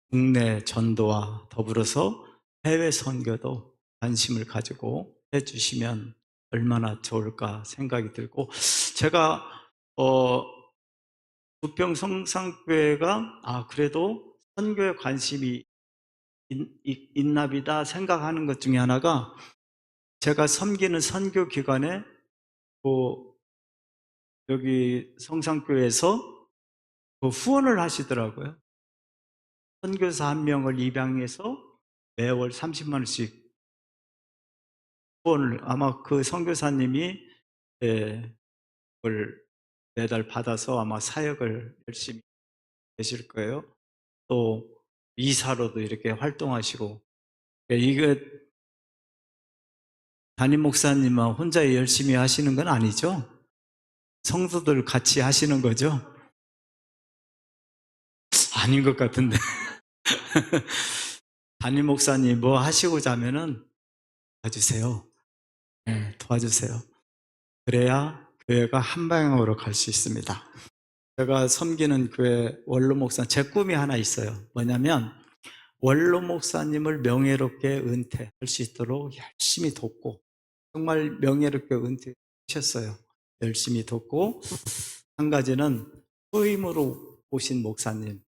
국내 전도와 더불어서 해외 선교도 관심을 가지고 해주시면 얼마나 좋을까 생각이 들고, 제가 부평 성산교회가 그래도 선교에 관심이 있나 보다 생각하는 것 중에 하나가, 제가 섬기는 선교 기관에 여기 성산교회에서 후원을 하시더라고요. 선교사 한 명을 입양해서 매월 30만 원씩 후원을, 아마 그 선교사님이 그걸 매달 받아서 아마 사역을 열심히 계실 거예요. 또 이사로도 이렇게 활동하시고, 이게 담임 목사님만 혼자 열심히 하시는 건 아니죠? 성도들 같이 하시는 거죠? 아닌 것 같은데. 담임 목사님 뭐 하시고자 하면은 도와주세요. 네, 도와주세요. 그래야 교회가 한 방향으로 갈 수 있습니다. 제가 섬기는 교회 원로 목사, 제 꿈이 하나 있어요. 뭐냐면 원로 목사님을 명예롭게 은퇴할 수 있도록 열심히 돕고, 정말 명예롭게 은퇴하셨어요. 열심히 돕고, 한 가지는 후임으로 오신 목사님,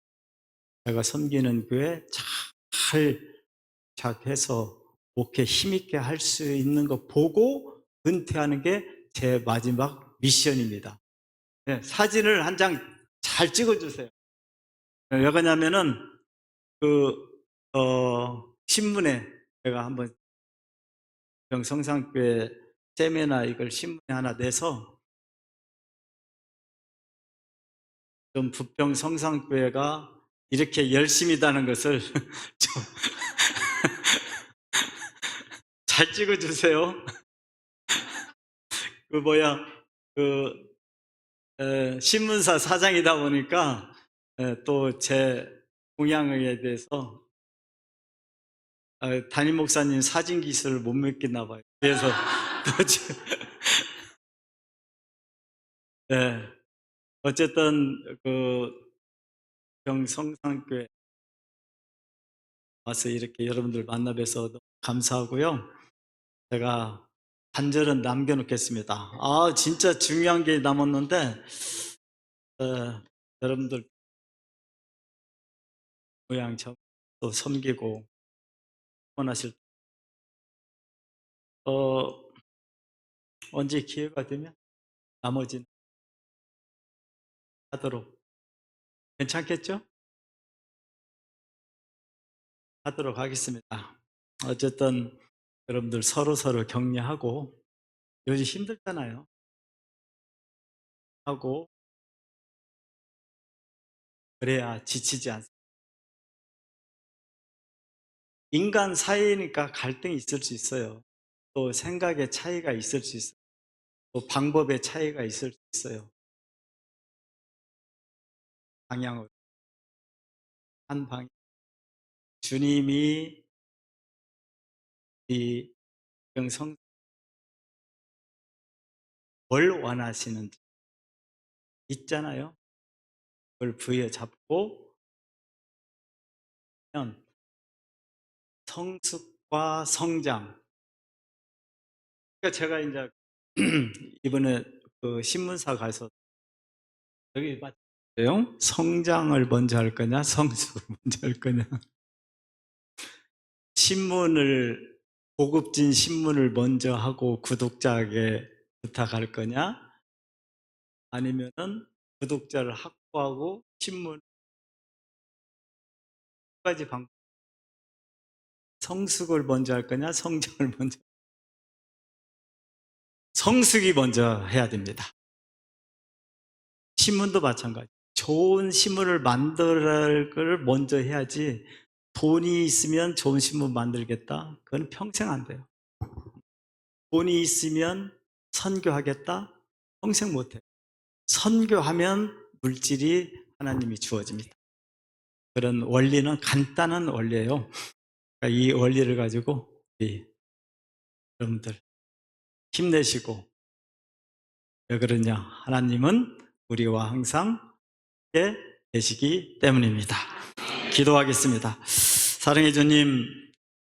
제가 섬기는 교회 잘 착해서 목회 힘있게 할 수 있는 거 보고 은퇴하는 게 제 마지막 미션입니다. 네, 사진을 한 장 잘 찍어주세요. 왜 그러냐면은 신문에 제가 한번 성산교회 세미나 이걸 신문에 하나 내서 좀 부평 성산교회가 이렇게 열심히다는 것을 좀 잘 찍어주세요. 신문사 사장이다 보니까 또 제 동향에 대해서 담임 목사님 사진 기술을 못 믿겠나 봐요. 그래서 네, 어쨌든 성산교회 와서 이렇게 여러분들 만나 뵈서 너무 감사하고요. 제가 간절은 남겨놓겠습니다. 진짜 중요한 게 남았는데, 여러분들 모양 또 섬기고 원하실 언제 기회가 되면 나머지는 하도록, 괜찮겠죠? 하도록 하겠습니다. 어쨌든 여러분들 서로 격려하고, 요즘 힘들잖아요. 하고 그래야 지치지 않습니다. 인간 사이니까 갈등이 있을 수 있어요. 또 생각의 차이가 있을 수 있어요. 또 방법의 차이가 있을 수 있어요. 방향을 한 방향, 주님이 이 영성 뭘 원하시는지 있잖아요. 그걸 부여잡고 성숙과 성장. 그러니까 제가 이제 이번에 신문사 가서 여기 맞죠? 성장을 먼저 할 거냐, 성숙을 먼저 할 거냐. 고급진 신문을 먼저 하고 구독자에게 부탁할 거냐, 아니면은 구독자를 확보하고 신문, 두 가지 방법. 성숙을 먼저 할 거냐, 성장을 먼저. 성숙이 먼저 해야 됩니다. 신문도 마찬가지. 좋은 신문을 만들 걸 먼저 해야지, 돈이 있으면 좋은 신문 만들겠다? 그건 평생 안 돼요. 돈이 있으면 선교하겠다? 평생 못 해요. 선교하면 물질이 하나님이 주어집니다. 그런 원리는 간단한 원리예요. 그러니까 이 원리를 가지고 우리 여러분들 힘내시고, 왜 그러냐? 하나님은 우리와 항상 함께 계시기 때문입니다. 기도하겠습니다. 사랑해 주님,